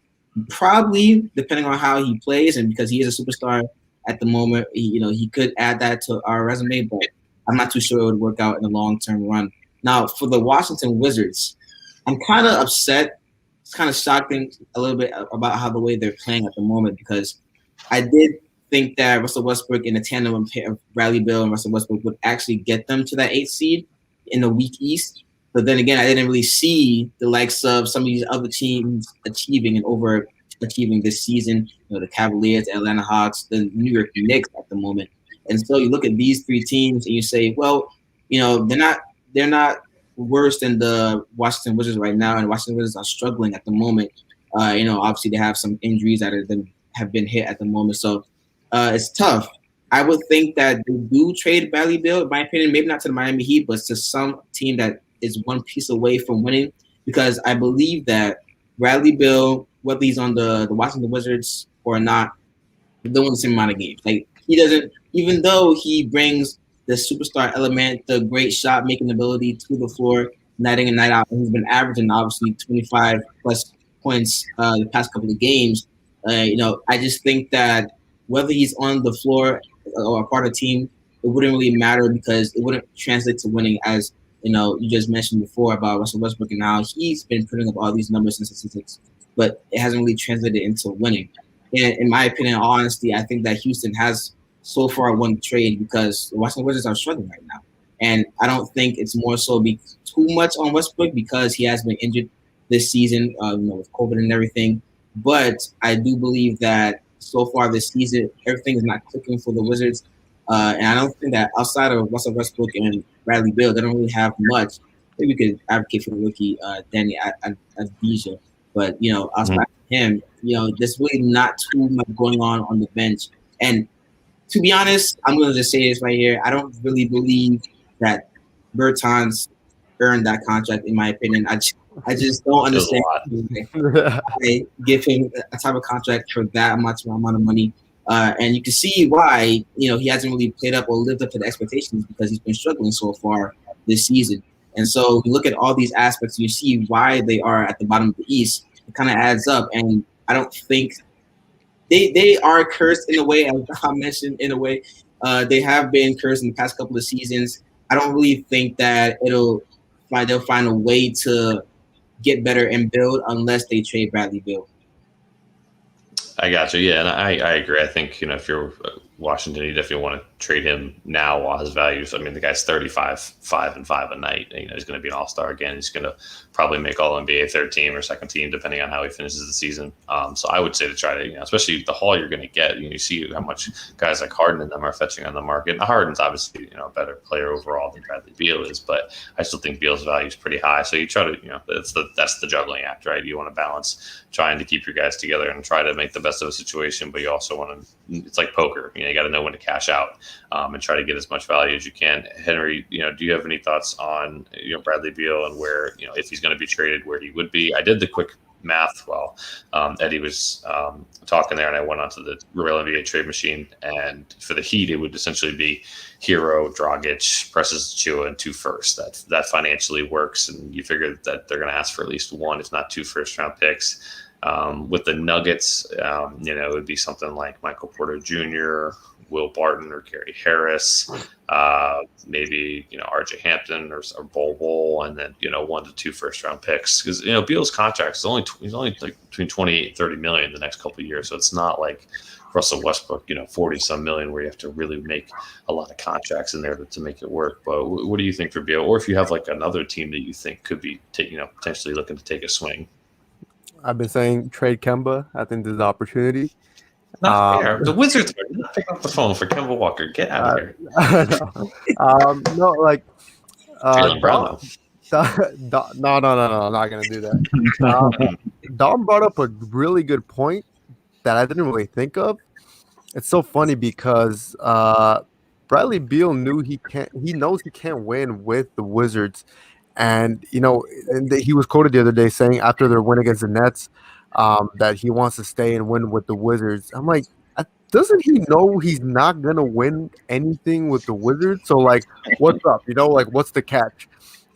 Probably, depending on how he plays, and because he is a superstar at the moment, he could add that to our resume, but I'm not too sure it would work out in the long-term run. Now, for the Washington Wizards, I'm kind of upset. It's kind of shocking a little bit about how the way they're playing at the moment, because I did think that Russell Westbrook in a tandem of Bradley Beal and Russell Westbrook would actually get them to that 8th seed in the weak East. But then again, I didn't really see the likes of some of these other teams achieving and overachieving this season. The Cavaliers, the Atlanta Hawks, the New York Knicks at the moment. And so you look at these 3 teams and you say, well, they're not worse than the Washington Wizards right now, and Washington Wizards are struggling at the moment. Obviously they have some injuries that have been hit at the moment, so it's tough. I would think that they do trade Bradley Beal, in my opinion, maybe not to the Miami Heat, but to some team that is one piece away from winning, because I believe that Bradley Beal, whether he's on the Washington Wizards or not, they're doing the same amount of games. Like, he doesn't, even though he brings the superstar element, the great shot making ability to the floor, night in and night out, and he's been averaging obviously 25 plus points the past couple of games. I just think that whether he's on the floor or a part of the team, it wouldn't really matter, because it wouldn't translate to winning, as you just mentioned before about Russell Westbrook and how he's been putting up all these numbers and statistics, but it hasn't really translated into winning. And in my opinion, in all honesty, I think that Houston has so far won the trade because the Washington Wizards are struggling right now. And I don't think it's more so too much on Westbrook, because he has been injured this season, with COVID and everything. But I do believe that so far this season, everything is not clicking for the Wizards. And I don't think that outside of Russell Westbrook and Bradley Beal, they don't really have much. Maybe we could advocate for the rookie, Danny Adija. But, outside of him, there's really not too much going on the bench. And to be honest, I'm going to just say this right here. I don't really believe that Bertans earned that contract, in my opinion. I just don't understand why give him a type of contract for that much amount of money. And you can see why, he hasn't really played up or lived up to the expectations, because he's been struggling so far this season. And so you look at all these aspects, and you see why they are at the bottom of the East. It kind of adds up, and I don't think they are cursed in a way, as I mentioned. In a way, they have been cursed in the past couple of seasons. I don't really think that they'll find a way to get better and build unless they trade Bradley Beal. I got you. Yeah, and I agree. I think, if you're Washington, you definitely want to trade him now while his values. I mean, the guy's 35, 5-5 a night. He's going to be an all-star again. He's going to probably make All-NBA third team or second team, depending on how he finishes the season. So I would say to try to, especially the haul you're going to get. You see how much guys like Harden and them are fetching on the market. Now, Harden's obviously, a better player overall than Bradley Beal is, but I still think Beal's value is pretty high. So you try to, that's the juggling act, right? You want to balance trying to keep your guys together and try to make the best of a situation, but you also want to, it's like poker. You got to know when to cash out and try to get as much value as you can. Henry, do you have any thoughts on Bradley Beal and where, if he's going to be traded, where he would be? I did the quick math while Eddie was talking there, and I went onto the real NBA trade machine, and for the Heat, it would essentially be Hero, Dragic, Precious Achiuwa, and 2 firsts. That financially works, and you figure that they're going to ask for at least 1, if not 2 first-round picks. With the Nuggets, it would be something like Michael Porter Jr., Will Barton, or Gary Harris, maybe RJ Hampton or Bol, and then 1 to 2 first-round picks. Because Beal's contract is he's only like between 28 and 30 million the next couple of years, so it's not like Russell Westbrook, 40-some million, where you have to really make a lot of contracts in there to make it work. But what do you think for Beal? Or if you have like another team that you think could be potentially looking to take a swing? I've been saying trade Kemba. I think there's an opportunity. Not fair. The Wizards are not picking up the phone for Kemba Walker. Get out of here. No, like Jaylen Brown. No, I'm not gonna do that. Dom brought up a really good point that I didn't really think of. It's so funny because Bradley Beal knows he can't win with the Wizards, and he was quoted the other day saying after their win against the Nets that he wants to stay and win with the Wizards. I'm like, doesn't he know he's not gonna win anything with the Wizards? So like, what's up? What's the catch?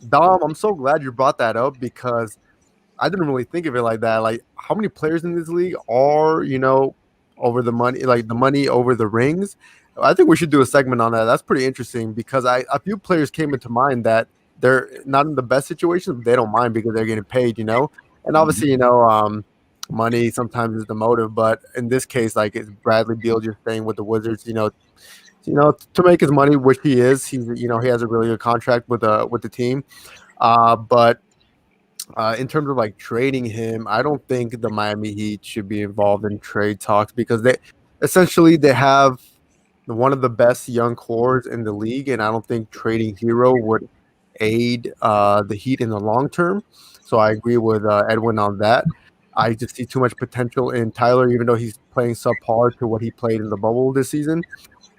Dom, I'm so glad you brought that up because I didn't really think of it like that. Like, how many players in this league are, over the money, like the money over the rings? I think we should do a segment on that. That's pretty interesting because a few players came into mind that they're not in the best situations, but they don't mind because they're getting paid, And obviously, money sometimes is the motive, but in this case, like it's Bradley Beal just staying with the Wizards, to make his money, which he is. He has a really good contract with the team. But in terms of like trading him, I don't think the Miami Heat should be involved in trade talks because they have one of the best young cores in the league, and I don't think trading Hero would aid the Heat in the long term. So I agree with Edwin on that. I just see too much potential in Tyler, even though he's playing subpar to what he played in the bubble this season.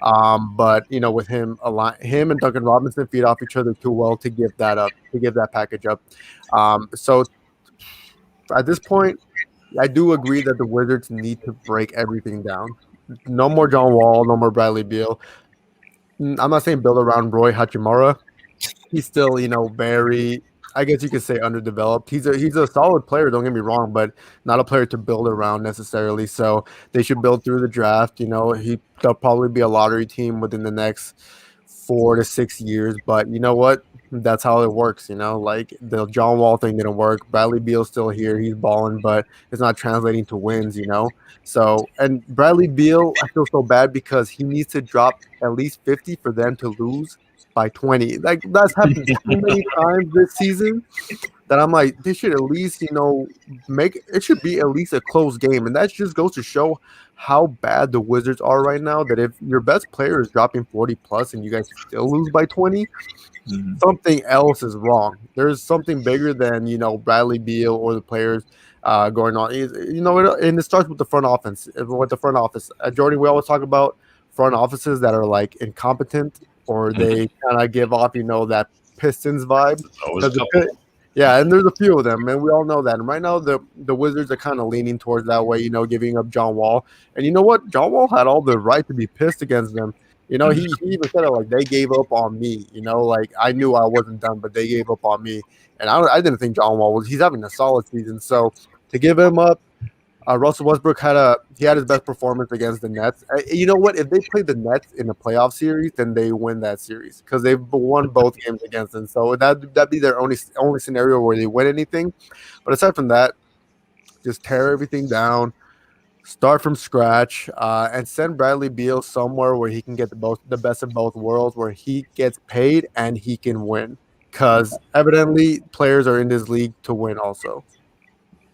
But with him and Duncan Robinson feed off each other too well to give that package up. So at this point, I do agree that the Wizards need to break everything down. No more John Wall, no more Bradley Beal. I'm not saying build around Roy Hachimura. He's still, very, I guess you could say, underdeveloped. He's a solid player, don't get me wrong, but not a player to build around necessarily. So they should build through the draft. They'll probably be a lottery team within the next 4 to 6 years. But you know what? That's how it works. Like the John Wall thing didn't work. Bradley Beal's still here. He's balling, but it's not translating to wins. So, and Bradley Beal, I feel so bad because he needs to drop at least 50 for them to lose by 20. Like that's happened too many times this season that I'm like, they should at least, make it should be at least a close game. And that just goes to show how bad the Wizards are right now, that if your best player is dropping 40 plus and you guys still lose by 20, something else is wrong. There's something bigger than, Bradley Beal or the players going on. And it starts with the front office. Jordan, we always talk about front offices that are like incompetent or they kind of give off, that Pistons vibe. Yeah, and there's a few of them, and we all know that. And right now, the Wizards are kind of leaning towards that way, giving up John Wall. And you know what? John Wall had all the right to be pissed against them. You know, he even said it like they gave up on me. You know, like I knew I wasn't done, but they gave up on me. And I didn't think John Wall was. He's having a solid season. So to give him up, Russell Westbrook had his best performance against the Nets. You know what? If they play the Nets in a playoff series, then they win that series because they've won both games against them. So that'd be their only scenario where they win anything. But aside from that, just tear everything down, start from scratch, and send Bradley Beal somewhere where he can get the best of both worlds, where he gets paid and he can win. Because evidently, players are in this league to win also.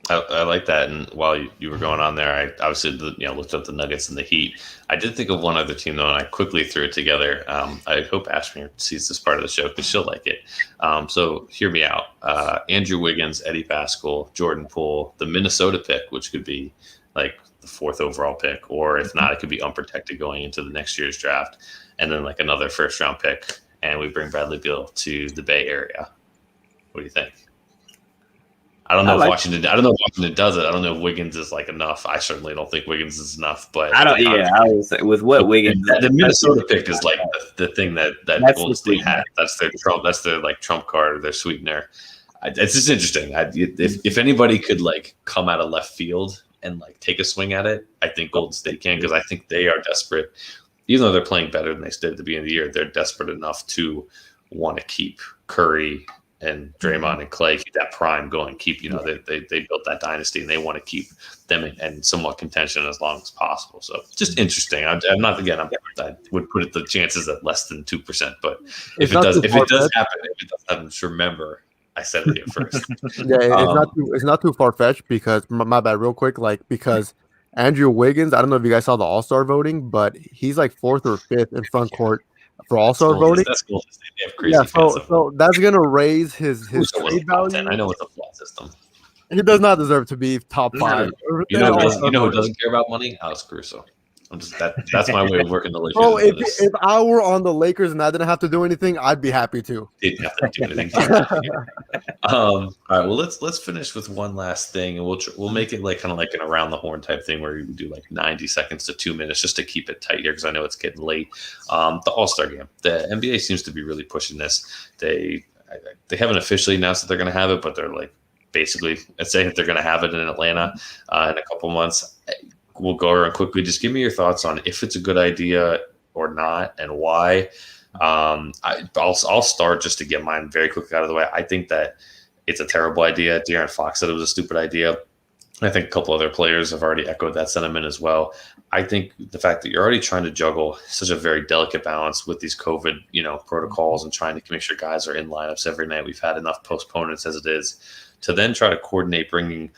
I like that. And while you were going on there, I obviously looked up the Nuggets and the Heat. I did think of one other team though, and I quickly threw it together. I hope Ashmere sees this part of the show because she'll like it. So hear me out. Andrew Wiggins, Eddie Pascal, Jordan Poole, the Minnesota pick, which could be like the 4th overall pick, or if not, it could be unprotected going into the next year's draft, and then like another 1st round pick, and we bring Bradley Beal to the Bay Area. What do you think? I don't know if Washington does it. I don't know if Wiggins is like enough. I certainly don't think Wiggins is enough. But I don't. Yeah, I was with what Wiggins. The Minnesota pick is like the thing that Golden State had. That's their trump. That's their like trump card or their sweetener. It's just interesting. If anybody could like come out of left field and like take a swing at it, I think Golden State can, because I think they are desperate. Even though they're playing better than they did at the beginning of the year, they're desperate enough to want to keep Curry and Draymond and Clay, keep that prime going, keep, they built that dynasty and they want to keep them in somewhat contention as long as possible. So just interesting. I would put it the chances at less than 2%, but if it does happen, just remember I said it here first. Yeah, it's not too far fetched because my bad, real quick, because Andrew Wiggins, I don't know if you guys saw the All-Star voting, but he's like 4th or 5th in front court for All-Star voting. That's cool. They have crazy so that's gonna raise his trade value. I know it's a flawed system. He does not deserve to be top 5. You know who doesn't care about money? Alex Caruso. That's my way of working the Lakers. Oh, if I were on the Lakers and I didn't have to do anything, I'd be happy to. Didn't have to do anything. All right. Well, let's finish with one last thing, and we'll make it like kind of like an around the horn type thing where you do like 90 seconds to 2 minutes just to keep it tight here because I know it's getting late. The All-Star game. The NBA seems to be really pushing this. They haven't officially announced that they're going to have it, but they're like basically saying that they're going to have it in Atlanta in a couple months. We'll go around quickly. Just give me your thoughts on if it's a good idea or not and why. I'll start just to get mine very quickly out of the way. I think that it's a terrible idea. De'Aaron Fox said it was a stupid idea. I think a couple other players have already echoed that sentiment as well. I think the fact that you're already trying to juggle such a very delicate balance with these COVID, protocols and trying to make sure guys are in lineups every night. We've had enough postponements as it is to then try to coordinate bringing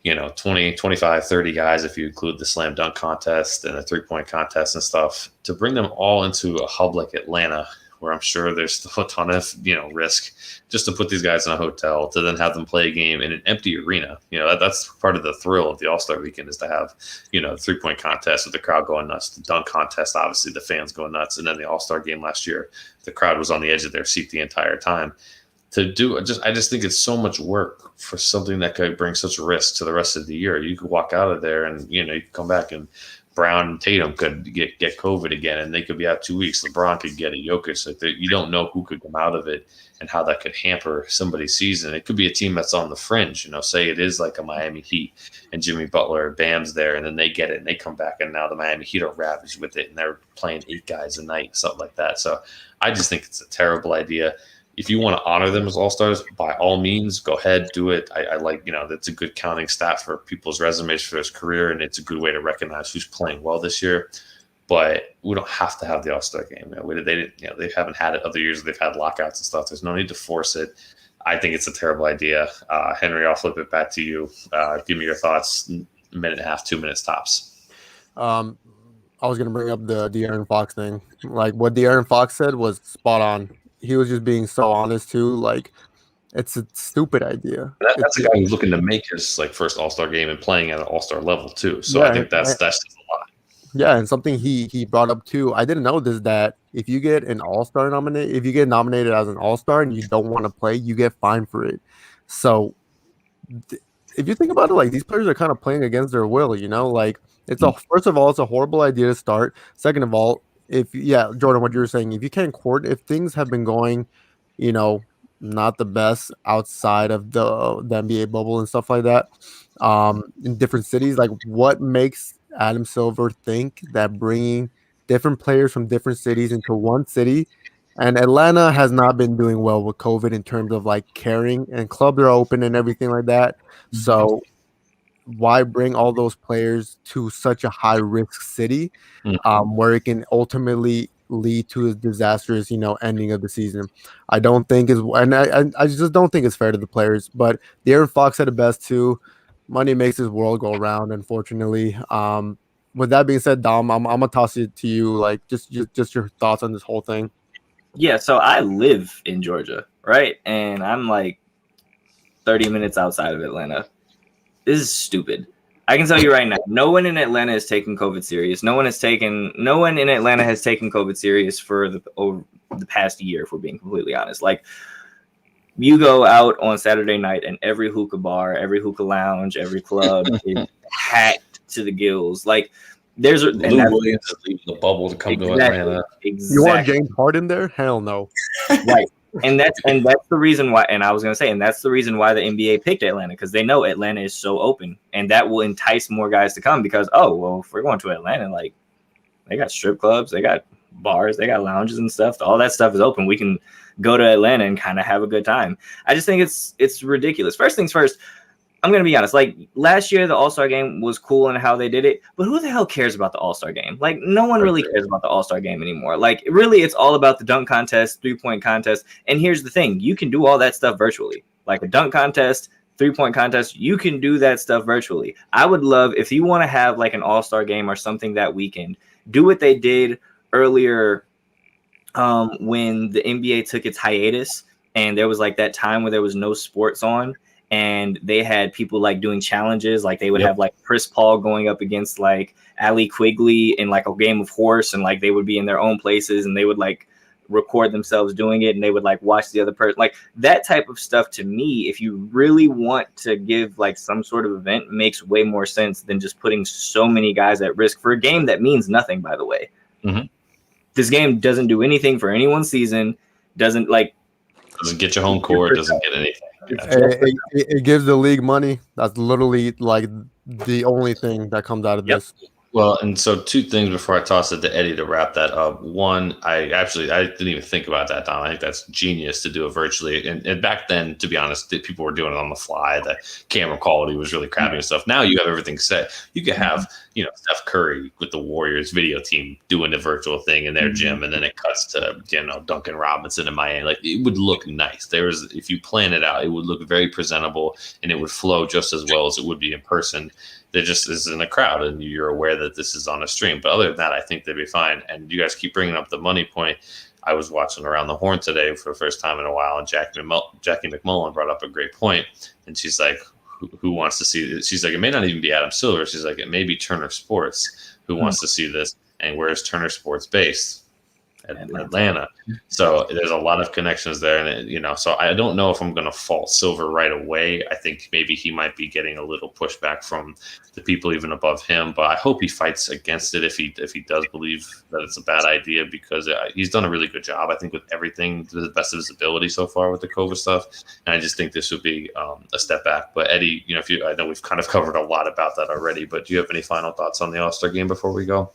20, 25, 30 guys, if you include the slam dunk contest and the 3-point contest and stuff, to bring them all into a hub like Atlanta, where I'm sure there's still a ton of, risk just to put these guys in a hotel, to then have them play a game in an empty arena. That's part of the thrill of the All-Star weekend is to have, the 3-point contest with the crowd going nuts, the dunk contest, obviously the fans going nuts. And then the All-Star game last year, the crowd was on the edge of their seat the entire time. I just think it's so much work for something that could bring such risk to the rest of the year. You could walk out of there and, you could come back and Brown and Tatum could get COVID again and they could be out 2 weeks. LeBron could get a Jokic. So you don't know who could come out of it and how that could hamper somebody's season. It could be a team that's on the fringe, say it is like a Miami Heat and Jimmy Butler, Bam's there, and then they get it and they come back and now the Miami Heat are ravaged with it and they're playing 8 guys a night, something like that. So I just think it's a terrible idea. If you want to honor them as all-stars, by all means, go ahead, do it. I like, that's a good counting stat for people's resumes for his career, and it's a good way to recognize who's playing well this year. But we don't have to have the All-Star game. They haven't had it other years. They've had lockouts and stuff. There's no need to force it. I think it's a terrible idea. Henry, I'll flip it back to you. Give me your thoughts. 1.5 minutes, 2 minutes tops. I was going to bring up the De'Aaron Fox thing. Like what De'Aaron Fox said was spot on. He was just being so honest too. Like, it's a stupid idea. That's a guy who's looking to make his first All-Star game and playing at an All-Star level too. So yeah, I think that's just a lot. Yeah, and something he brought up too. I didn't know this, that if you get an All-Star if you get nominated as an All-Star and you don't want to play, you get fined for it. So if you think about it, these players are kind of playing against their will. First of all, it's a horrible idea to start. Second of all, Jordan, what you were saying, if you can't if things have been going, not the best outside of the NBA bubble and stuff like that, in different cities, like what makes Adam Silver think that bringing different players from different cities into one city, and Atlanta has not been doing well with COVID in terms of like caring, and clubs are open and everything like that. So why bring all those players to such a high risk city, where it can ultimately lead to a disastrous, ending of the season? I don't think is, and I just don't think it's fair to the players. But De'Aaron Fox said it best too. Money makes this world go round, unfortunately. With that being said, Dom, I'm gonna toss it to you. Like, just your thoughts on this whole thing. Yeah, so I live in Georgia, right? And I'm like 30 minutes outside of Atlanta. This is stupid. I can tell you right now, no one in Atlanta is taking COVID serious. No one in Atlanta has taken COVID serious for over the past year, if we're being completely honest. Like, you go out on Saturday night and every hookah bar, every hookah lounge, every club is packed to the gills. Like, there's Lou Williams is leaving the bubble to come to Atlanta. Exactly. You want James Harden there? Hell no. Right. And that's the reason why. And I was gonna say, and that's the reason why the NBA picked Atlanta, because they know Atlanta is so open, and that will entice more guys to come. Because if we're going to Atlanta, like, they got strip clubs, they got bars, they got lounges and stuff. All that stuff is open. We can go to Atlanta and kind of have a good time. I just think it's ridiculous. First things first, I'm going to be honest. Like, last year, the All-Star game was cool in how they did it, but who the hell cares about the All-Star game? Like, no one really cares about the All-Star game anymore. Like, really, it's all about the dunk contest, three-point contest. And here's the thing. You can do all that stuff virtually. Like a dunk contest, three-point contest, you can do that stuff virtually. I would love, if you want to have like an All-Star game or something that weekend, do what they did earlier when the NBA took its hiatus and there was like that time where there was no sports on. And they had people like doing challenges, like they would have like Chris Paul going up against like Ali Quigley in like a game of horse, and like they would be in their own places and they would like record themselves doing it and they would like watch the other person. Like, that type of stuff, to me, if you really want to give like some sort of event, makes way more sense than just putting so many guys at risk for a game that means nothing, by the way. This game doesn't do anything for anyone's season, doesn't get you home court, doesn't get anything. It gives the league money. That's literally like the only thing that comes out of this. Well, and so two things before I toss it to Eddie to wrap that up. One, I didn't even think about that, Don. I think that's genius to do it virtually. And back then, to be honest, people were doing it on the fly. The camera quality was really crappy and stuff. Now you have everything set. You could have, Steph Curry with the Warriors video team doing the virtual thing in their gym, and then it cuts to, Duncan Robinson in Miami. Like, it would look nice. If you plan it out, it would look very presentable, and it would flow just as well as it would be in person. There just isn't a crowd, and you're aware that this is on a stream. But other than that, I think they'd be fine. And you guys keep bringing up the money point. I was watching Around the Horn today for the first time in a while, and Jackie McMullen brought up a great point. And she's like, who wants to see this? She's like, it may not even be Adam Silver. She's like, it may be Turner Sports who wants to see this. And where is Turner Sports based? At Atlanta. So there's a lot of connections there, and so I don't know if I'm going to fault Silver right away. I think maybe he might be getting a little pushback from the people even above him, but I hope he fights against it if he does believe that it's a bad idea, because he's done a really good job, I think, with everything to the best of his ability so far with the COVID stuff, and I just think this would be a step back. But Eddie, I know we've kind of covered a lot about that already, but do you have any final thoughts on the All-Star game before we go?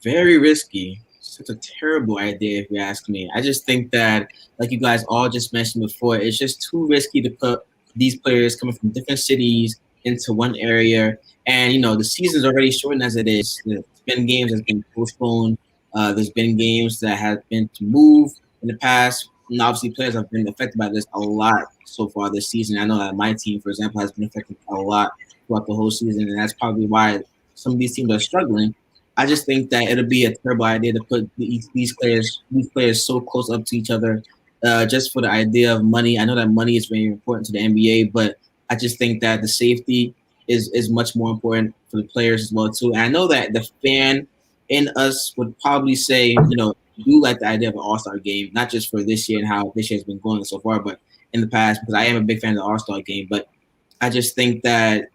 Very risky. Such a terrible idea, if you ask me. I just think that, like you guys all just mentioned before, it's just too risky to put these players coming from different cities into one area. And, the season's already shortened as it is. There's been games that's been postponed. There's been games that have been to move in the past. And obviously, players have been affected by this a lot so far this season. I know that my team, for example, has been affected a lot throughout the whole season, and that's probably why some of these teams are struggling. I just think that it'll be a terrible idea to put these players so close up to each other, just for the idea of money. I know that money is very important to the NBA, but I just think that the safety is much more important for the players as well too. And I know that the fan in us would probably say, do like the idea of an All-Star game, not just for this year and how this year has been going so far, but in the past, because I am a big fan of the All-Star game. But I just think that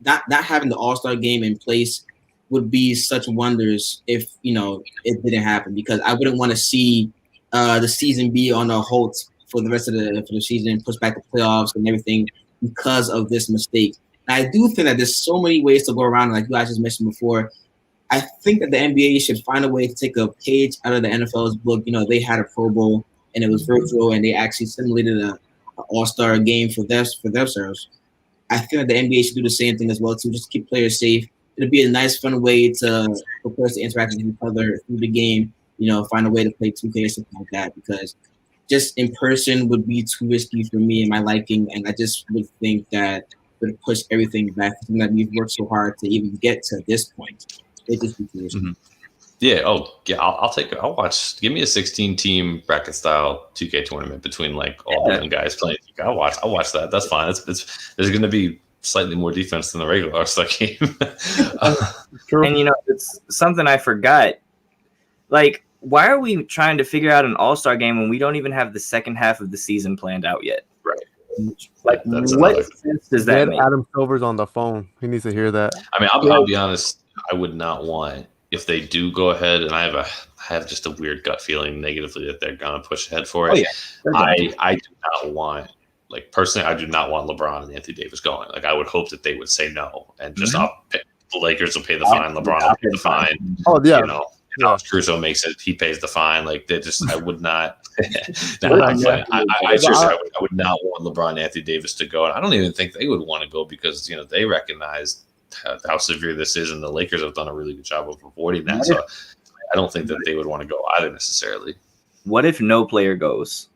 not having the All-Star game in place would be such wonders if it didn't happen, because I wouldn't want to see the season be on a halt for the rest of the season, push back the playoffs and everything because of this mistake. And I do think that there's so many ways to go around, like you guys just mentioned before. I think that the NBA should find a way to take a page out of the NFL's book. They had a Pro Bowl and it was virtual, and they actually simulated an All-Star game for themselves. I think that the NBA should do the same thing as well too, just to keep players safe. It'd be a nice, fun way for players to interact with each other through the game. Find a way to play 2K or something like that, because just in person would be too risky for me and my liking, and I just would think that it would push everything back. Something that we've worked so hard to even get to this point. It just be too risky. Mm-hmm. Yeah. Oh, yeah. I'll watch. Give me a 16-team bracket style 2K tournament between like all the young guys playing. I'll watch that. That's fine. There's going to be slightly more defense than the regular All-Star game. And it's something I forgot. Like, why are we trying to figure out an All-Star game when we don't even have the second half of the season planned out yet? Right. Like, what sense does that make? Adam Silver's on the phone. He needs to hear that. I mean, I'll be honest. I would not want, if they do go ahead, and I have just a weird gut feeling negatively that they're gonna push ahead for it. Oh, yeah. I do not want, like, personally, I do not want LeBron and Anthony Davis going. Like, I would hope that they would say no and just the Lakers will pay the fine, LeBron will pay the fine. Oh yeah. Alex Caruso makes it, he pays the fine. Like, I would not. I would not want LeBron and Anthony Davis to go, and I don't even think they would want to go because they recognize how severe this is, and the Lakers have done a really good job of avoiding that. So I don't think that they would want to go either necessarily. What if no player goes?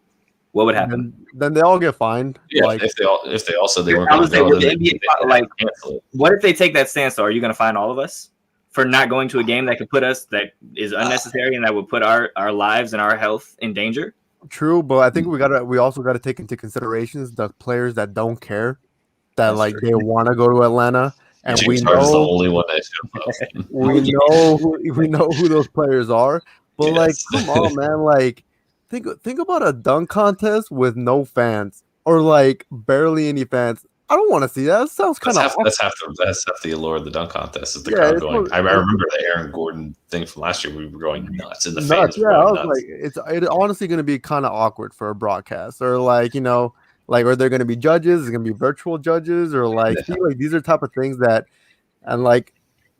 What would happen? Then they all get fined. Yeah, like, if they all said they weren't going to go, what if they take that stance? So are you going to fine all of us for not going to a game that is unnecessary and that would put our lives and our health in danger? True, but I think we also got to take into considerations the players that don't care, that they want to go to Atlanta. And James Harden's the only one that should we know who those players are, but come on, man! Think about a dunk contest with no fans or barely any fans. I don't want to see that. That sounds kind of that's half the allure of the dunk contest. Is the crowd going? I remember the Aaron Gordon thing from last year. We were going nuts, and the fans were going nuts. It's honestly going to be kind of awkward for a broadcast, or are there going to be judges? Is it going to be virtual judges, or these are type of things that, and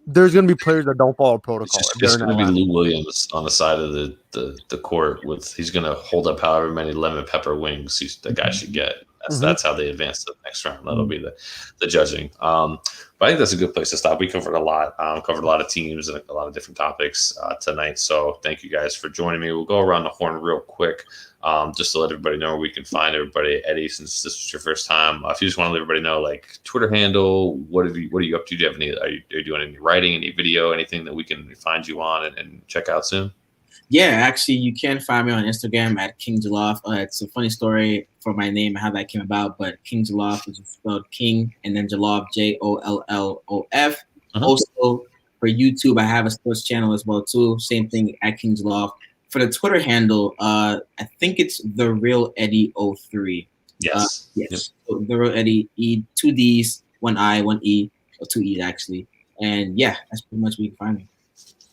there's going to be players that don't follow protocol. It's just going to be Lou Williams on the side of the court he's going to hold up however many lemon pepper wings the guy should get. That's how they advance to the next round. That'll be the judging. But I think that's a good place to stop. We covered a lot. Covered a lot of teams and a lot of different topics tonight. So thank you guys for joining me. We'll go around the horn real quick. Just to let everybody know where we can find everybody. Eddie, since this was your first time, if you just want to let everybody know, Twitter handle, what are you up to? Do you have any? Are you doing any writing, any video, anything that we can find you on and check out soon? Yeah, actually, you can find me on Instagram at King Jollof. It's a funny story for my name and how that came about, but King Jollof is spelled King and then Jollof, Jollof. Also, for YouTube, I have a sports channel as well too. Same thing at King Jollof. For the Twitter handle, I think it's The Real Eddie 03. Yes. Yes. Yep. So The Real Eddie, 2 D's, 1 I, 1 E, or 2 E's actually. And yeah, that's pretty much where you can find me.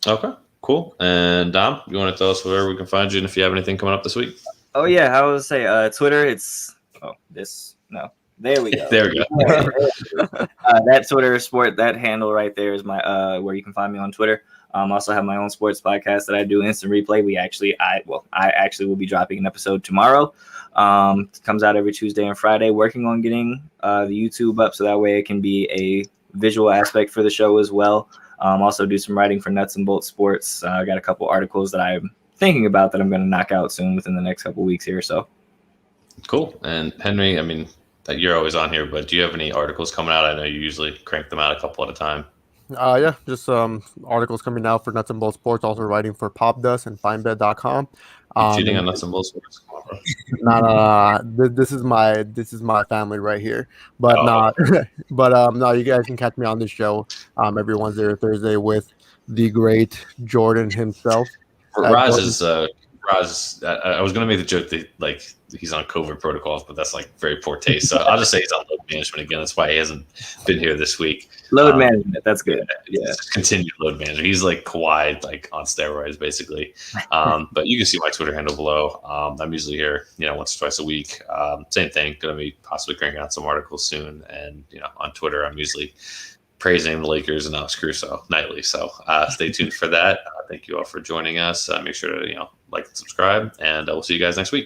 Okay. Cool. And Dom, you want to tell us where we can find you and if you have anything coming up this week? Oh, yeah. I would say Twitter, there we go. There we go. That Twitter sport, that handle right there is my where you can find me on Twitter. Also have my own sports podcast that I do, Instant Replay. I actually will be dropping an episode tomorrow. It comes out every Tuesday and Friday. Working on getting the YouTube up so that way it can be a visual aspect for the show as well. Also do some writing for Nuts and Bolts Sports. I got a couple articles that I'm thinking about that I'm going to knock out soon within the next couple weeks here. So cool. And Henry, I mean, you're always on here, but do you have any articles coming out? I know you usually crank them out a couple at a time. Yeah, just articles coming out for Nuts and Bolts Sports. Also writing for PopDust and FineBed.com. Cheating on Nuts and Bolts Sports. No. This is my family right here. But no, you guys can catch me on this show every Wednesday or Thursday with the great Jordan himself. Raz is Raj, I was going to make the joke that like he's on COVID protocols, but that's like very poor taste. So I'll just say he's on load management again. That's why he hasn't been here this week. Load management, that's good. Yeah, continued load management. He's like Kawhi, like on steroids, basically. But you can see my Twitter handle below. I'm usually here, once or twice a week. Same thing. Going to be possibly cranking out some articles soon. And on Twitter, I'm usually praising the Lakers and Alex Caruso nightly. So stay tuned for that. Thank you all for joining us. Make sure to like and subscribe, and we'll see you guys next week.